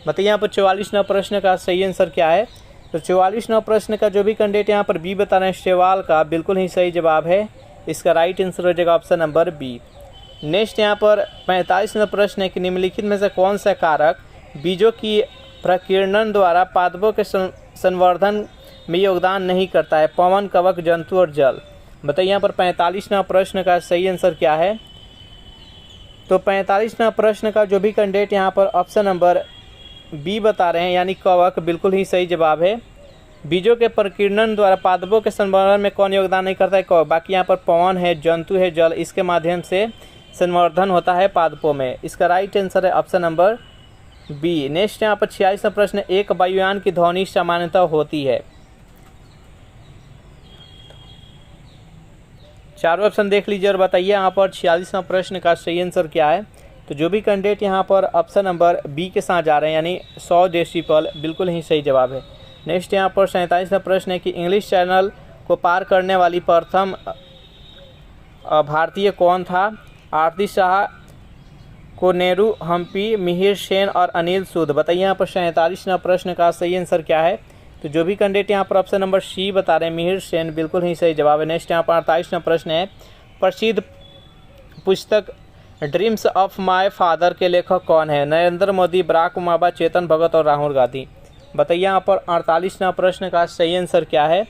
बताइए यहाँ पर 44वां प्रश्न का सही आंसर क्या है। तो 44वां प्रश्न का जो भी कैंडिडेट यहाँ पर बी बता रहे हैं शैवाल का, बिल्कुल ही सही जवाब है। इसका राइट आंसर हो जाएगा ऑप्शन नंबर बी। नेक्स्ट यहाँ पर 45वां प्रश्न है कि निम्नलिखित में से कौन सा कारक बीजों की प्रकीर्णन द्वारा पादपों के संवर्धन में योगदान नहीं करता है? पवन, कवक, जंतु और जल। बताइए यहाँ पर 45वां प्रश्न का सही आंसर क्या है। तो 45वां प्रश्न का जो भी कैंडिडेट यहाँ पर ऑप्शन नंबर बी बता रहे हैं यानी कवक, बिल्कुल ही सही जवाब है। बीजों के प्रकीर्णन द्वारा पादपों के संवर्धन में कौन योगदान नहीं करता है? कवक। बाकी यहाँ पर पवन है, जंतु है, जल, इसके माध्यम से संवर्धन होता है पादपों में। इसका राइट आंसर है ऑप्शन नंबर बी। नेक्स्ट यहाँ पर 46वां प्रश्न, एक वायुयान की ध्वनि सामान्यतः होती है? चारों ऑप्शन देख लीजिए और बताइए यहाँ पर 46वां प्रश्न का सही आंसर क्या है। तो जो भी कैंडिडेट यहाँ पर ऑप्शन नंबर बी के साथ जा रहे हैं यानी 100 डेसिबल, बिल्कुल ही सही जवाब है। नेक्स्ट यहाँ पर 47वां प्रश्न है कि इंग्लिश चैनल को पार करने वाली प्रथम भारतीय कौन था? आरती शाह, कोनेरू, हम्पी, मिहिर सेन और अनिल सूद। बताइए यहाँ पर 47वां प्रश्न का सही आंसर क्या है। तो जो भी कैंडिडेट यहाँ पर ऑप्शन नंबर सी बता रहे हैं मिहिर सेन, बिल्कुल ही सही जवाब है। नेक्स्ट यहाँ पर 48वां प्रश्न है, प्रसिद्ध पुस्तक ड्रीम्स ऑफ माय फादर के लेखक कौन है? नरेंद्र मोदी, बराक ओबामा, चेतन भगत और राहुल गांधी। बताइए यहाँ पर 48वां प्रश्न का सही आंसर क्या है।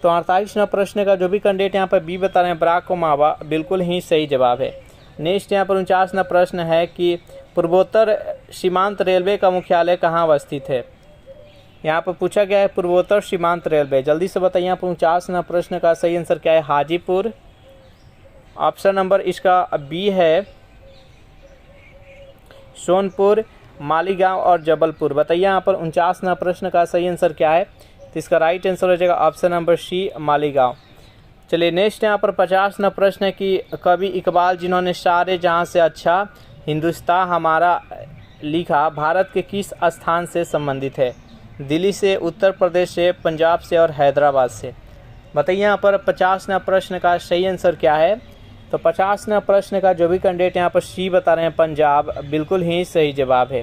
तो 48वां प्रश्न का जो भी कैंडिडेट यहाँ पर बी बता रहे हैं बराक ओबामा, बिल्कुल ही सही जवाब है। नेक्स्ट यहाँ पर 49वां प्रश्न है कि पूर्वोत्तर सीमांत रेलवे का मुख्यालय कहाँ अवस्थित है? यहाँ पर पूछा गया है पूर्वोत्तर सीमांत रेलवे। जल्दी से बताइए यहाँ पर 49वां प्रश्न का सही आंसर क्या है। हाजीपुर। ऑप्शन नंबर इसका बी है सोनपुर, मालीगांव और जबलपुर। बताइए यहाँ पर 49वां प्रश्न का सही आंसर क्या है। तो इसका राइट आंसर हो जाएगा ऑप्शन नंबर सी, मालीगांव। चलिए नेक्स्ट यहाँ पर 50वां प्रश्न है कि कवि इकबाल जिन्होंने सारे जहाँ से अच्छा हिंदुस्तान हमारा लिखा, भारत के किस स्थान से संबंधित है? दिल्ली से, उत्तर प्रदेश से, पंजाब से और हैदराबाद से। बताइए यहाँ पर 50वां प्रश्न का सही आंसर क्या है। तो 50वां प्रश्न का जो भी कैंडिडेट यहाँ पर सी बता रहे हैं पंजाब, बिल्कुल ही सही जवाब है।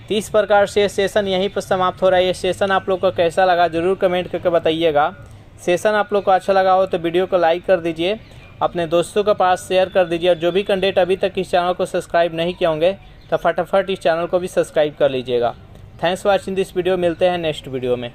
तो इस प्रकार से सेशन यहीं पर समाप्त हो रहा है। ये सेशन आप लोग को कैसा लगा जरूर कमेंट करके बताइएगा। सेशन आप लोग को अच्छा लगा हो तो वीडियो को लाइक कर दीजिए, अपने दोस्तों के पास शेयर कर दीजिए, और जो भी कैंडिडेट अभी तक इस चैनल को सब्सक्राइब नहीं किए होंगे तो फटाफट इस चैनल को भी सब्सक्राइब कर लीजिएगा। Thanks for watching this video. मिलते हैं नेक्स्ट वीडियो में।